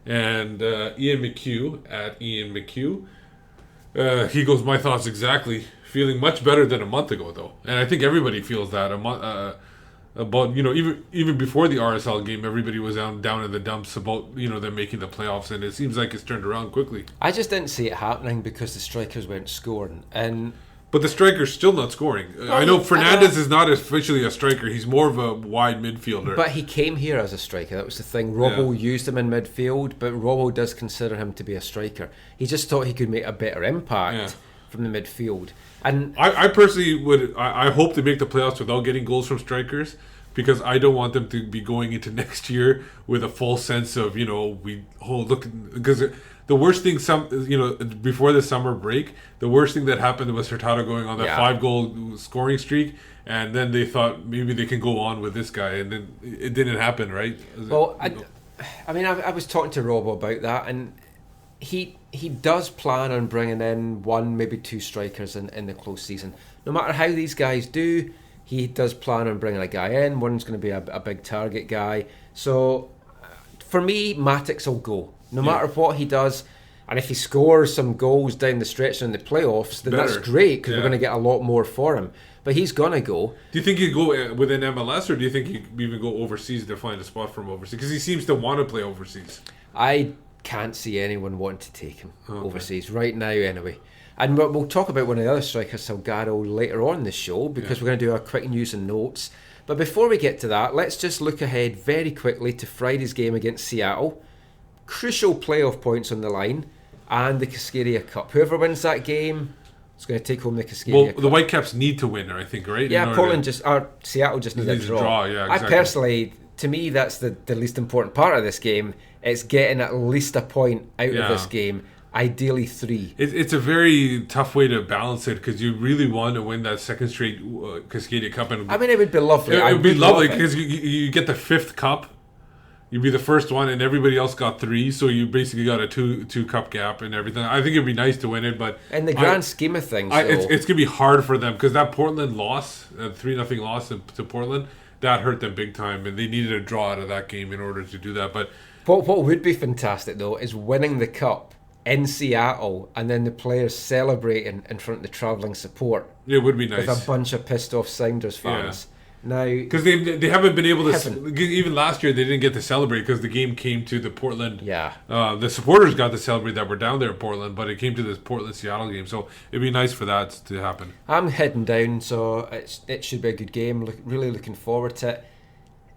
And Ian McHugh at Ian McHugh, he goes, my thoughts exactly. Feeling much better than a month ago, though. And I think everybody feels that. About, even before the RSL game, everybody was down in the dumps about, them making the playoffs, and it seems like it's turned around quickly. I just didn't see it happening because the strikers weren't scoring. But the striker's still not scoring. I know Fernandez is not officially a striker. He's more of a wide midfielder. But he came here as a striker. That was the thing. Robbo used him in midfield, but Robbo does consider him to be a striker. He just thought he could make a better impact from the midfield. And I personally would. I hope to make the playoffs without getting goals from strikers, because I don't want them to be going into next year with a full sense of because the worst thing before the summer break, the worst thing that happened was Hurtado going on that 5-goal scoring streak, and then they thought maybe they can go on with this guy, and then it didn't happen, right? Well, I was talking to Robbo about that, and he does plan on bringing in 1, maybe 2 strikers in the close season. No matter how these guys do, he does plan on bringing a guy in. One's going to be a big target guy. So for me, Matix will go. No matter what he does, and if he scores some goals down the stretch in the playoffs, then that's great, because we're going to get a lot more for him. But he's going to go. Do you think he'd go within MLS, or do you think he'd even go overseas to find a spot from overseas? Because he seems to want to play overseas. I can't see anyone wanting to take him overseas right now anyway. And we'll talk about one of the other strikers, Salgado, later on in the show, because we're going to do our quick news and notes. But before we get to that, let's just look ahead very quickly to Friday's game against Seattle. Crucial playoff points on the line, and the Cascadia Cup. Whoever wins that game is going to take home the Cascadia Cup. Well, the Whitecaps need to win, I think, right? Yeah, Seattle just need a draw. Yeah, exactly. I personally, to me, that's the least important part of this game. It's getting at least a point out of this game. Ideally 3. It's a very tough way to balance it, because you really want to win that second straight Cascadia Cup. And it would be lovely. It would be lovely, because you get the 5th cup. You'd be the first one, and everybody else got 3, so you basically got a two cup gap and everything. I think it'd be nice to win it, but in the grand scheme of things, it's gonna be hard for them, because that Portland loss, 3-0 loss to Portland, that hurt them big time, and they needed a draw out of that game in order to do that. But what would be fantastic though is winning the cup in Seattle and then the players celebrating in front of the travelling support. It would be nice. With a bunch of pissed off Sounders fans. Now, because they haven't been able to, even last year they didn't get to celebrate because the game came to the Portland. The supporters got to celebrate that were down there in Portland, but it came to this Portland-Seattle game, so it'd be nice for that to happen. I'm heading down, so it should be a good game. Really looking forward to it.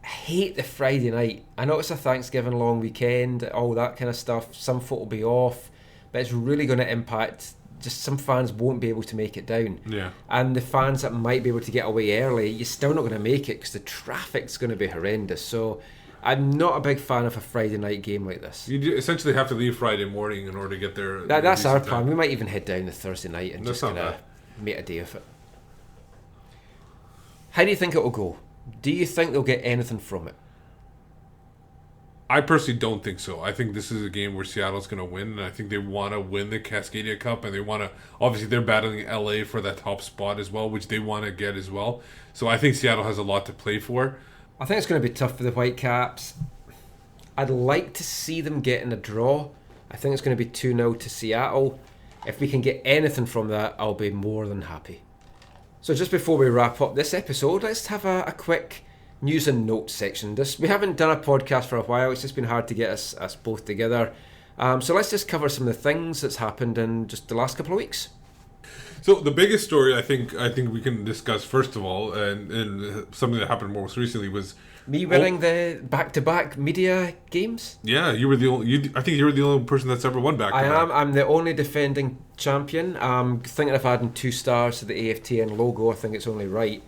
I hate the Friday night. I know it's a Thanksgiving long weekend, all that kind of stuff. Some folk will be off, but it's really going to impact. Just some fans won't be able to make it down. Yeah. And the fans that might be able to get away early, you're still not going to make it because the traffic's going to be horrendous. So I'm not a big fan of a Friday night game like this. You essentially have to leave Friday morning in order to get there. That's our plan. We might even head down the Thursday night and just kind of make a day of it. How do you think it will go? Do you think they'll get anything from it? I personally don't think so. I think this is a game where Seattle's going to win, and I think they want to win the Cascadia Cup, and they want to. Obviously, they're battling LA for that top spot as well, which they want to get as well. So I think Seattle has a lot to play for. I think it's going to be tough for the Whitecaps. I'd like to see them getting a draw. I think it's going to be 2-0 to Seattle. If we can get anything from that, I'll be more than happy. So just before we wrap up this episode, let's have a quick news and notes section. We haven't done a podcast for a while. It's just been hard to get us both together. So let's just cover some of the things that's happened in just the last couple of weeks. So the biggest story I think we can discuss first of all, and something that happened most recently was me winning the back-to-back media games. Yeah, you were the only. I think you were the only person that's ever won back-to-back. I am. I'm the only defending champion. Thinking of adding 2 stars to the AFTN logo. I think it's only right.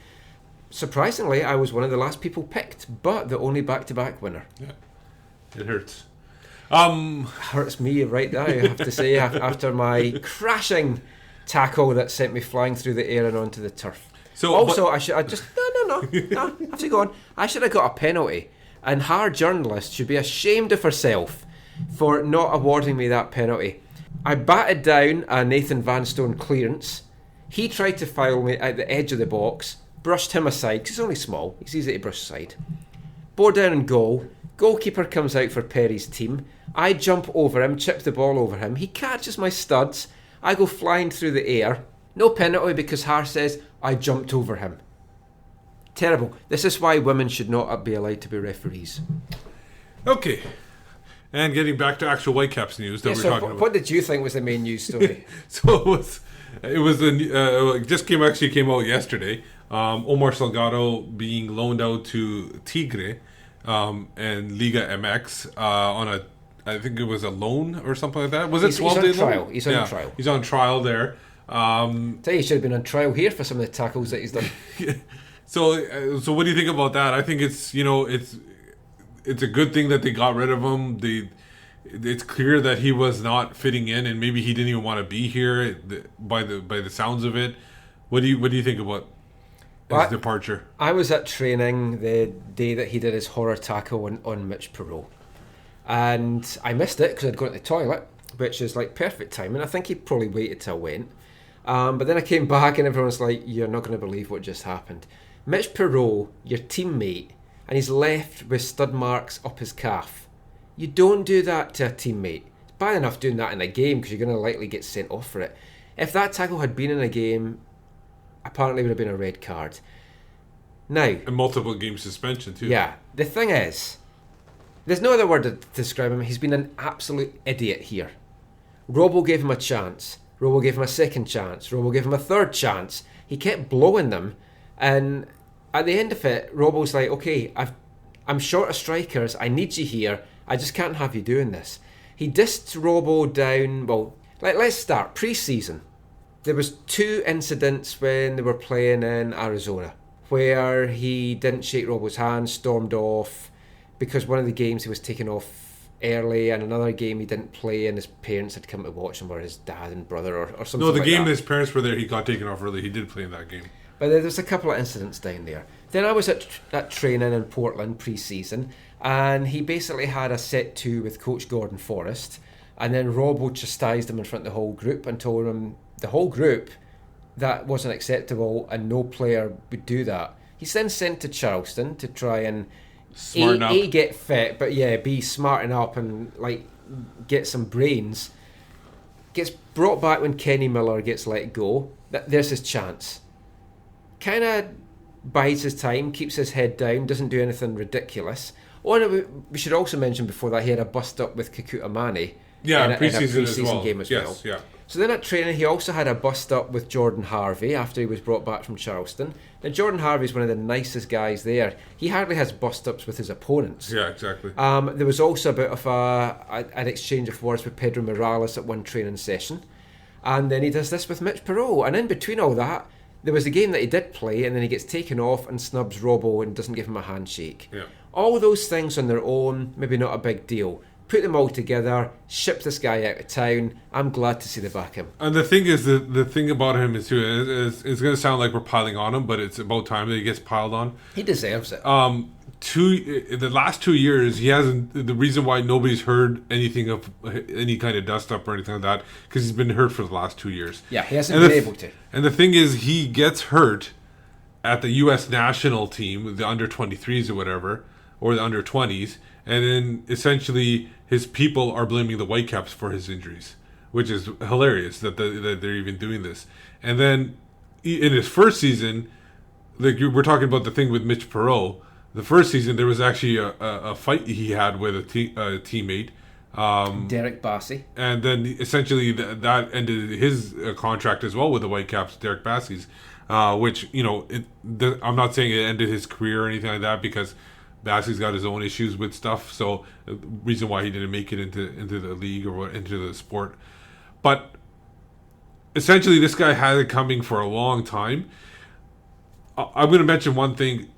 Surprisingly, I was one of the last people picked, but the only back-to-back winner. Yeah, it hurts. Hurts me right now, I have to say, after my crashing tackle that sent me flying through the air and onto the turf. So, also, I have to go on. I should have got a penalty, and our journalist should be ashamed of herself for not awarding me that penalty. I batted down a Nathan Vanstone clearance. He tried to foul me at the edge of the box. Brushed him aside, because he's only small. He's easy to brush aside. Bore down in goal. Goalkeeper comes out for Perry's team. I jump over him, chip the ball over him. He catches my studs. I go flying through the air. No penalty because Har says I jumped over him. Terrible. This is why women should not be allowed to be referees. Okay. And getting back to actual Whitecaps news that we're talking about. What did you think was the main news story? So it just came out yesterday. Omar Salgado being loaned out to Tigre and Liga MX on I think it was a loan or something like that. Was it 12-day loan? He's on trial. He's on trial there. Tell you, he should have been on trial here for some of the tackles that he's done. So what do you think about that? I think it's a good thing that they got rid of him. It's clear that he was not fitting in, and maybe he didn't even want to be here by the sounds of it. What do you think about his departure? I was at training the day that he did his horror tackle on Mitch Perot, and I missed it because I'd gone to the toilet, which is like perfect timing. I think he probably waited till I went, but then I came back and everyone's like, "You're not going to believe what just happened." Mitch Perot, your teammate, and he's left with stud marks up his calf. You don't do that to a teammate. It's bad enough doing that in a game because you're going to likely get sent off for it. If that tackle had been in a game, apparently it would have been a red card. Now, a multiple game suspension too. Yeah. The thing is, there's no other word to describe him. He's been an absolute idiot here. Robo gave him a chance. Robo gave him a second chance. Robo gave him a third chance. He kept blowing them. And at the end of it, Robo's like, okay, I'm short of strikers. I need you here. I just can't have you doing this. He dissed Robo down. Well, let's start. Pre-season. There was 2 incidents when they were playing in Arizona where he didn't shake Robo's hand, stormed off because one of the games he was taken off early, and another game he didn't play and his parents had come to watch him, or his dad and brother or something like that. No, the game his parents were there, he got taken off early. He did play in that game. But there was a couple of incidents down there. Then I was at training in Portland pre-season, and he basically had a set 2 with Coach Gordon Forrest, and then Robo chastised him in front of the whole group and told him, the whole group, that wasn't acceptable and no player would do that. He's then sent to Charleston to try and get fit, but B, smarten up and like get some brains. gets brought back when Kenny Miller gets let go. There's his chance. Kind of bides his time, keeps his head down, doesn't do anything ridiculous. Oh, and we should also mention before that he had a bust-up with Kekuta Mane in a pre-season game as well. Yeah. So then at training, he also had a bust-up with Jordan Harvey after he was brought back from Charleston. Now, Jordan Harvey's one of the nicest guys there. He hardly has bust-ups with his opponents. Yeah, exactly. There was also a bit of an exchange of words with Pedro Morales at one training session. And then he does this with Mitch Perot. And in between all that, there was a game that he did play, and then he gets taken off and snubs Robbo and doesn't give him a handshake. Yeah. All those things on their own, maybe not a big deal. Put them all together, ship this guy out of town. I'm glad to see the back of him. And the thing is, the thing about him is, too, it's going to sound like we're piling on him, but it's about time that he gets piled on. He deserves it. The last 2 years, he hasn't. The reason why nobody's heard anything of any kind of dust up or anything like that, because he's been hurt for the last 2 years. Yeah, he hasn't been able to. And the thing is, he gets hurt at the U.S. national team, the under 23s or whatever, or the under 20s, and then essentially his people are blaming the Whitecaps for his injuries, which is hilarious that they're even doing this. And then in his first season, like we're talking about the thing with Mitch Perot, the first season there was actually a fight he had with a teammate, Derek Bassey, and then essentially that ended his contract as well with the Whitecaps, Derek Bassey's, which I'm not saying it ended his career or anything like that, because Bassey's got his own issues with stuff, so reason why he didn't make it into the league or into the sport. But essentially, this guy had it coming for a long time. I'm going to mention one thing.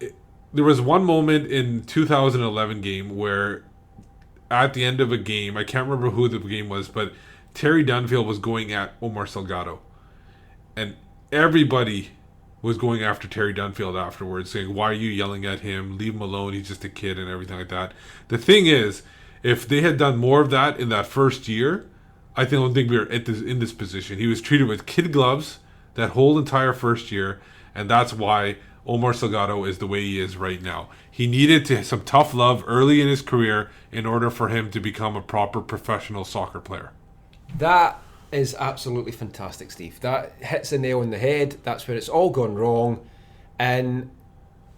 There was one moment in 2011 game where, at the end of a game, I can't remember who the game was, but Terry Dunfield was going at Omar Salgado, and everybody was going after Terry Dunfield afterwards, saying, why are you yelling at him? Leave him alone. He's just a kid and everything like that. The thing is, if they had done more of that in that first year, I don't think we were in this position. He was treated with kid gloves that whole entire first year, and that's why Omar Salgado is the way he is right now. He needed some tough love early in his career in order for him to become a proper professional soccer player. That is absolutely fantastic, Steve. That hits the nail on the head. That's where it's all gone wrong. And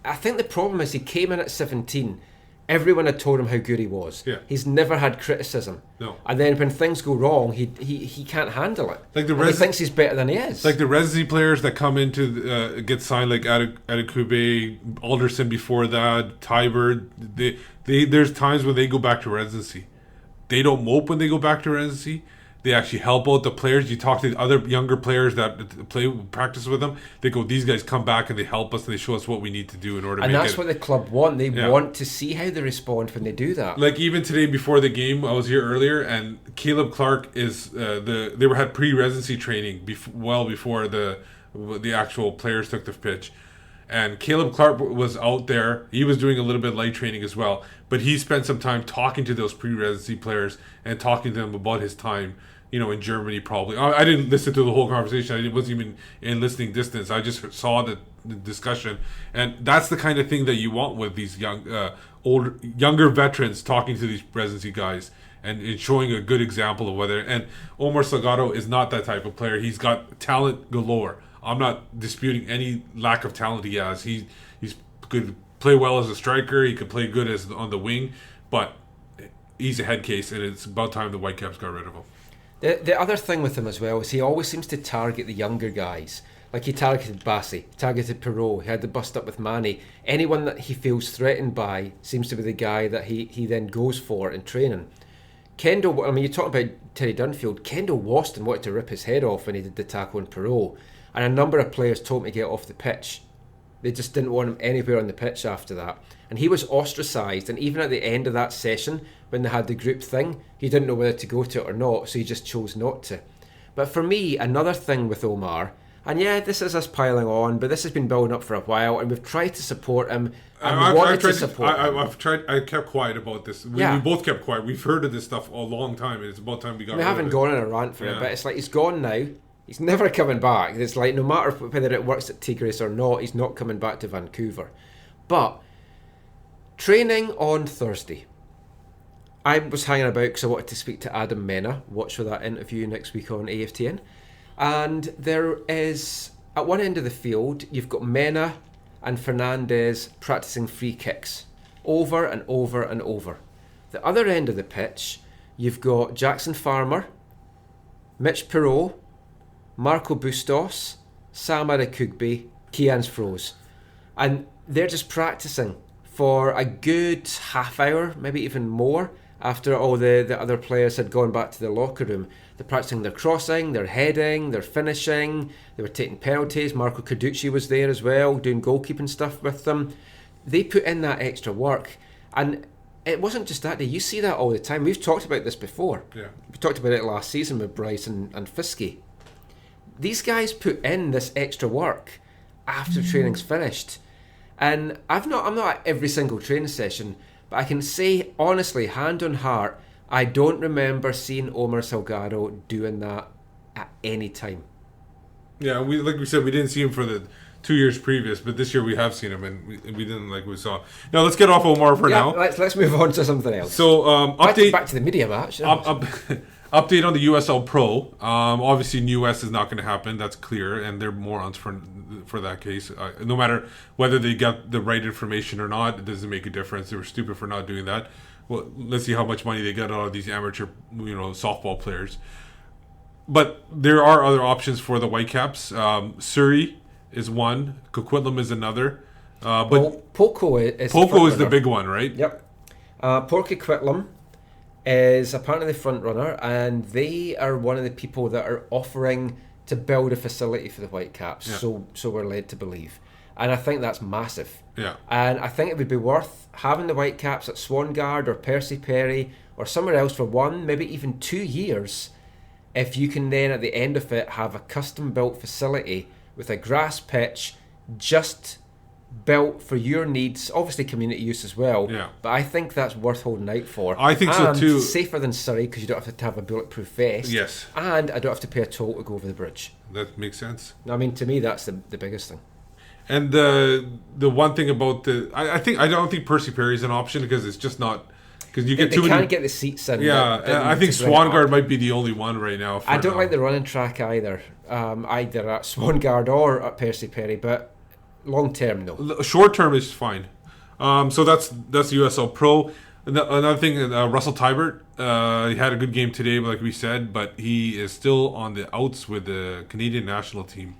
I think the problem is he came in at 17. Everyone had told him how good he was. Yeah. He's never had criticism. No. And then when things go wrong, he can't handle it. Like he thinks he's better than he is. Like the residency players that come into get signed, like Adekube, Alderson before that, Teibert. There's times when they go back to residency. They don't mope when they go back to residency. They actually help out the players. You talk to the other younger players that practice with them. They go, these guys come back and they help us and they show us what we need to do in order to make it. And that's what the club want. They want to see how they respond when they do that. Like even today before the game, I was here earlier, and Caleb Clark is they had pre-residency training well before the actual players took the pitch. And Caleb Clark was out there. He was doing a little bit of light training as well. But he spent some time talking to those pre-residency players and talking to them about his time, in Germany probably. I didn't listen to the whole conversation. I wasn't even in listening distance. I just saw the discussion. And that's the kind of thing that you want with these younger veterans talking to these residency guys and showing a good example of whether... And Omar Salgado is not that type of player. He's got talent galore. I'm not disputing any lack of talent he has. He's could play well as a striker. He could play good as on the wing, but he's a head case, and it's about time the Whitecaps got rid of him. The other thing with him as well is he always seems to target the younger guys. Like he targeted Bassey, targeted Perot, he had the bust up with Mane. Anyone that he feels threatened by seems to be the guy that he then goes for in training. Kendall, I mean, you talk about Terry Dunfield. Kendall Waston wanted to rip his head off when he did the tackle on Perot. And a number of players told him to get off the pitch. They just didn't want him anywhere on the pitch after that. And he was ostracised. And even at the end of that session, when they had the group thing, he didn't know whether to go to it or not, so he just chose not to. But for me, another thing with Omar, and yeah, this is us piling on, but this has been building up for a while, and we've tried to support him. And I kept quiet about this. We both kept quiet. We've heard of this stuff a long time, and it's about time we got rid of it. We haven't gone on a rant for it, but it's like he's gone now. He's never coming back. It's like no matter whether it works at Tigres or not, he's not coming back to Vancouver. But training on Thursday, I was hanging about because I wanted to speak to Adam Mena. Watch for that interview next week on AFTN. And there is, at one end of the field, you've got Mena and Fernandez practicing free kicks over and over and over. The other end of the pitch, you've got Jackson Farmer, Mitch Perot, Marco Bustos, Sam Arakugbe, Kian's Froze. And they're just practicing for a good half hour, maybe even more, after all the other players had gone back to the locker room. They're practicing their crossing, their heading, their finishing. They were taking penalties. Marco Carducci was there as well, doing goalkeeping stuff with them. They put in that extra work. And it wasn't just that day. You see that all the time. We've talked about this before. Yeah. We talked about it last season with Bryce and Fiske. These guys put in this extra work after training's finished. And I'm not at every single training session, but I can say honestly, hand on heart, I don't remember seeing Omar Salgado doing that at any time. Yeah, like we said, we didn't see him for the 2 years previous, but this year we have seen him, and we didn't like we saw. Now let's get off Omar for now. Let's move on to something else. So update back to the media match. Update on the USL Pro. Obviously, New West is not going to happen. That's clear, and they're morons for that case. No matter whether they got the right information or not, it doesn't make a difference. They were stupid for not doing that. Well, let's see how much money they get out of these amateur, softball players. But there are other options for the Whitecaps. Surrey is one. Coquitlam is another. But Poco is the big one, right? Yep. Port Coquitlam is apparently the front runner, and they are one of the people that are offering to build a facility for the Whitecaps. Yeah. So we're led to believe, and I think that's massive. Yeah. And I think it would be worth having the Whitecaps at Swangard or Percy Perry or somewhere else for 1, maybe even 2 years, if you can then at the end of it have a custom built facility with a grass pitch just built for your needs, obviously community use as well. Yeah. But I think that's worth holding out for. I think so too. Safer than Surrey because you don't have to have a bulletproof vest. Yes. And I don't have to pay a toll to go over the bridge. That makes sense. I mean, to me, that's the biggest thing. And the one thing about I don't think Percy Perry is an option because it's just not, because you get too many. They can't get the seats in. Yeah, I think Swangard might be the only one right now. I don't like the running track either at Swangard or at Percy Perry, but long term, no. Short term is fine. So that's USL Pro. Another thing, Russell Teibert, he had a good game today, like we said, but he is still on the outs with the Canadian national team.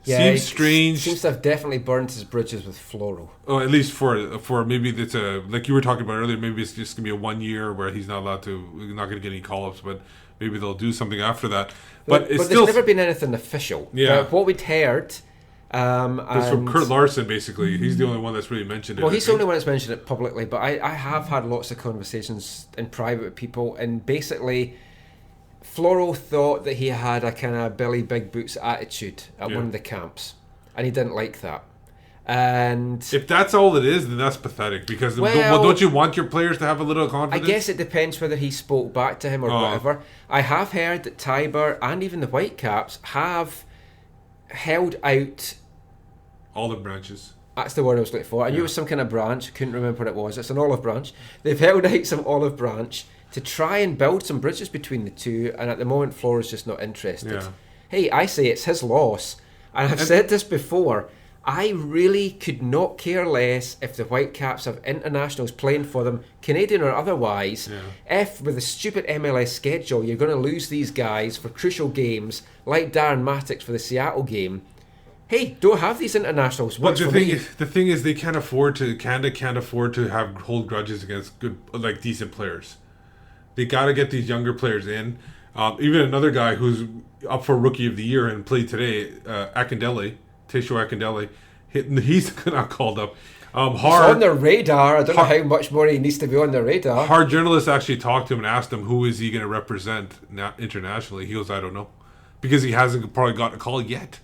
Yeah, seems strange. Seems to have definitely burnt his bridges with Floro. Oh, at least for maybe it's like you were talking about earlier. Maybe it's just gonna be a 1 year where he's not allowed to, not gonna get any call ups, but maybe they'll do something after that. But there's never been anything official. Yeah, but what we'd heard. It's from Kurt Larson, basically. He's the only one that's really mentioned it. Well, he's the only one that's mentioned it publicly, but I have had lots of conversations in private with people, and basically, Floro thought that he had a kind of Billy Big Boots attitude at one of the camps, and he didn't like that. And if that's all it is, then that's pathetic, because don't you want your players to have a little confidence? I guess it depends whether he spoke back to him or whatever. I have heard that Teibert and even the Whitecaps have held out olive branches. That's the word I was looking for. I knew it was some kind of branch. I couldn't remember what it was. It's an olive branch. They've held out some olive branch to try and build some bridges between the two, and at the moment Floro's just not interested. Yeah. Hey, I say it's his loss, and I've said this before. I really could not care less if the Whitecaps have internationals playing for them, Canadian or otherwise. If with the stupid MLS schedule you're going to lose these guys for crucial games like Darren Mattocks for the Seattle game, hey, don't have these internationals. But the thing is, they can't afford to. Canada can't afford to hold grudges against good, like decent players. They got to get these younger players in. Even another guy who's up for Rookie of the Year and played today, Tesho Akindele, he's not called up. He's on their radar. I don't know how much more he needs to be on their radar. Hard journalists actually talked to him and asked him who is he going to represent internationally. He goes, I don't know, because he hasn't probably got a call yet.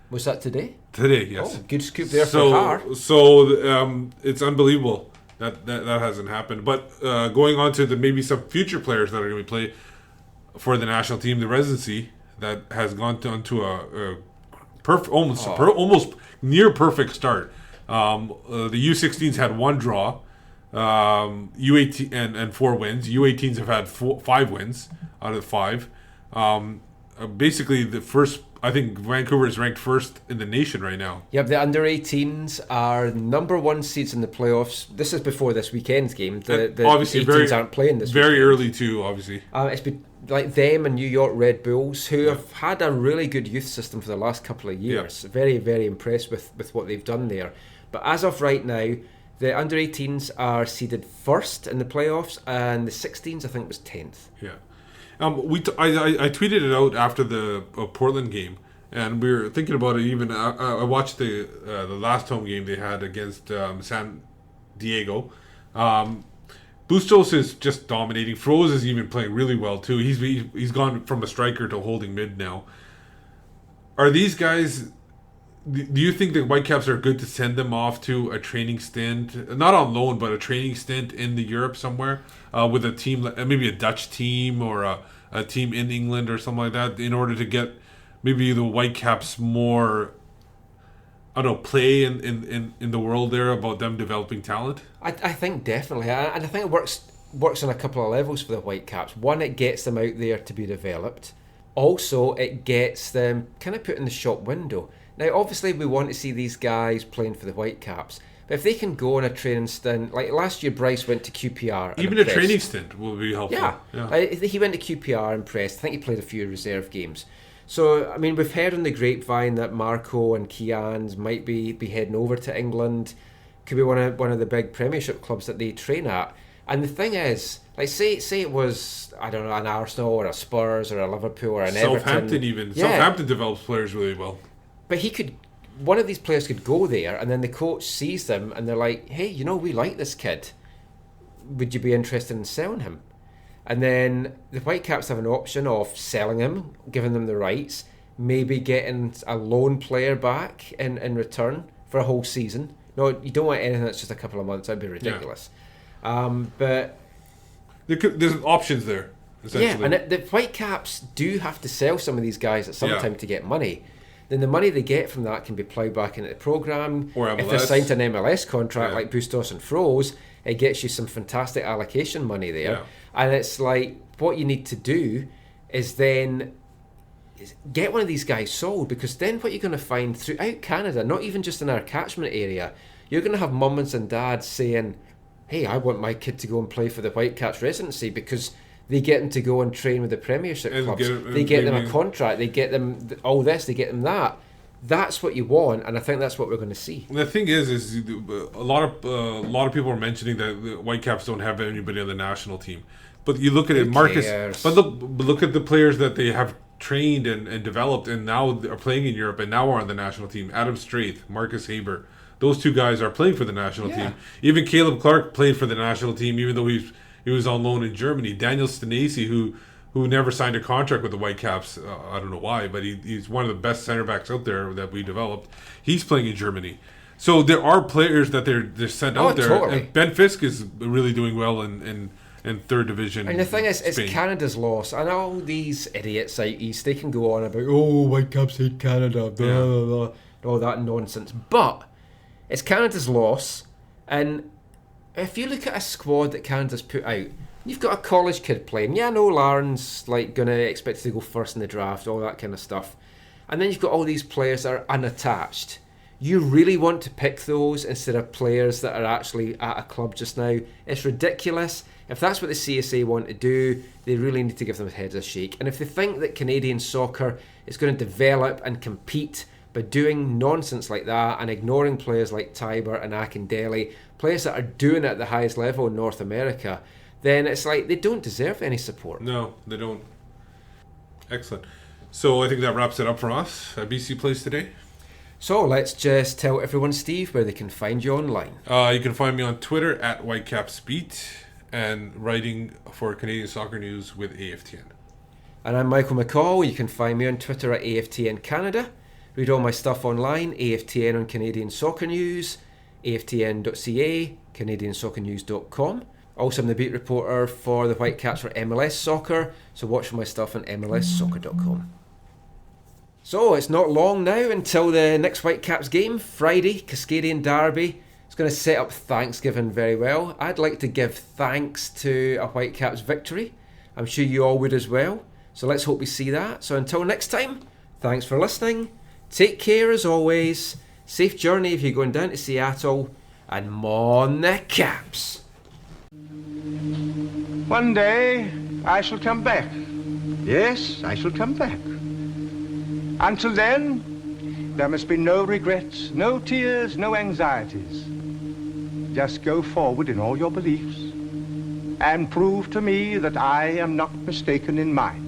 Was that today? Today, yes. Oh, good scoop there for Har. So it's unbelievable that hasn't happened. But going on to maybe some future players that are going to play for the national team, the residency that has gone to a almost near perfect start. The U16s had one draw. U18 and 4 wins. U18s have had 5 wins out of 5. Basically, the first. I think Vancouver is ranked first in the nation right now. Yep, the under-18s are number 1 seeds in the playoffs. This is before this weekend's game. The obviously 18s aren't playing this very weekend. early too, obviously. It's been like them and New York Red Bulls, who have had a really good youth system for the last couple of years. Very, very impressed with what they've done there. But as of right now, the under-18s are seeded first in the playoffs, and the 16s, I think, was 10th. Yeah. I tweeted it out after the Portland game, and we were thinking about it. Even I watched the last home game they had against San Diego. Bustos is just dominating. Froze is even playing really well too. He's gone from a striker to holding mid now. Are these guys? Do you think the Whitecaps are good to send them off to a training stint, not on loan, but a training stint in the Europe somewhere with a team, maybe a Dutch team or a team in England or something like that, in order to get maybe the Whitecaps more, I don't know, play in the world there about them developing talent? I think definitely, and I think it works on a couple of levels for the Whitecaps. One, it gets them out there to be developed. Also, it gets them kind of put in the shop window. Now, obviously, we want to see these guys playing for the Whitecaps. But if they can go on a training stint, like last year, Bryce went to QPR. Even a training stint will be helpful. Yeah. He went to QPR, impressed. I think he played a few reserve games. So, I mean, we've heard on the grapevine that Marco and Kians might be heading over to England. Could be one of the big Premiership clubs that they train at. And the thing is, like, say it was, I don't know, an Arsenal or a Spurs or a Liverpool or an Southampton Everton. even. Yeah. Southampton develops players really well. But one of these players could go there, and then the coach sees them, and they're like, hey, we like this kid. Would you be interested in selling him? And then the Whitecaps have an option of selling him, giving them the rights, maybe getting a loan player back in return for a whole season. No, you don't want anything that's just a couple of months. That'd be ridiculous. Yeah. But there's options there, essentially. Yeah, and the Whitecaps do have to sell some of these guys at some time to get money. Then the money they get from that can be ploughed back into the programme. Or MLS. If they're signed to an MLS contract like Bustos and Froze, it gets you some fantastic allocation money there. Yeah. And it's like, what you need to do is then get one of these guys sold, because then what you're going to find throughout Canada, not even just in our catchment area, you're going to have mums and dads saying, hey, I want my kid to go and play for the Whitecaps Residency, because they get them to go and train with the Premiership clubs. They get them a contract. They get them all this. They get them that. That's what you want, and I think that's what we're going to see. The thing is a lot of people are mentioning that the Whitecaps don't have anybody on the national team, but you look at it, Marcus. But look at the players that they have trained and developed, and now are playing in Europe, and now are on the national team. Adam Straith, Marcus Teibert, those two guys are playing for the national team. Even Caleb Clark played for the national team, even though he was on loan in Germany. Daniel Stanasi, who never signed a contract with the Whitecaps, I don't know why, but he's one of the best center backs out there that we developed. He's playing in Germany. So there are players that they're sent out there. Totally. And Ben Fisk is really doing well in third division. And the thing is, it's Canada's loss. And all these idiots out east, they can go on about, Whitecaps hate Canada, blah, blah, blah, all that nonsense. But it's Canada's loss, and if you look at a squad that Canada's put out, you've got a college kid playing. Yeah, no, Lauren's like going to expect to go first in the draft, all that kind of stuff. And then you've got all these players that are unattached. You really want to pick those instead of players that are actually at a club just now. It's ridiculous. If that's what the CSA want to do, they really need to give them heads a shake. And if they think that Canadian soccer is going to develop and compete by doing nonsense like that and ignoring players like Teibert and Akindele, players that are doing it at the highest level in North America, then it's like they don't deserve any support. No, they don't. Excellent. So I think that wraps it up for us at BC Plays Today. So let's just tell everyone, Steve, where they can find you online. You can find me on Twitter at WhitecapsBeat and writing for Canadian Soccer News with AFTN. And I'm Michael McCall. You can find me on Twitter at AFTN Canada. Read all my stuff online, AFTN on Canadian Soccer News, aftn.ca, canadiansoccernews.com. Also, I'm the beat reporter for the Whitecaps for MLS Soccer, so watch for my stuff on mlssoccer.com. So, it's not long now until the next Whitecaps game, Friday, Cascadian Derby. It's going to set up Thanksgiving very well. I'd like to give thanks to a Whitecaps victory. I'm sure you all would as well. So let's hope we see that. So until next time, thanks for listening. Take care as always. Safe journey if you're going down to Seattle. And mon the Caps. One day I shall come back. Yes, I shall come back. Until then, there must be no regrets, no tears, no anxieties. Just go forward in all your beliefs and prove to me that I am not mistaken in mine.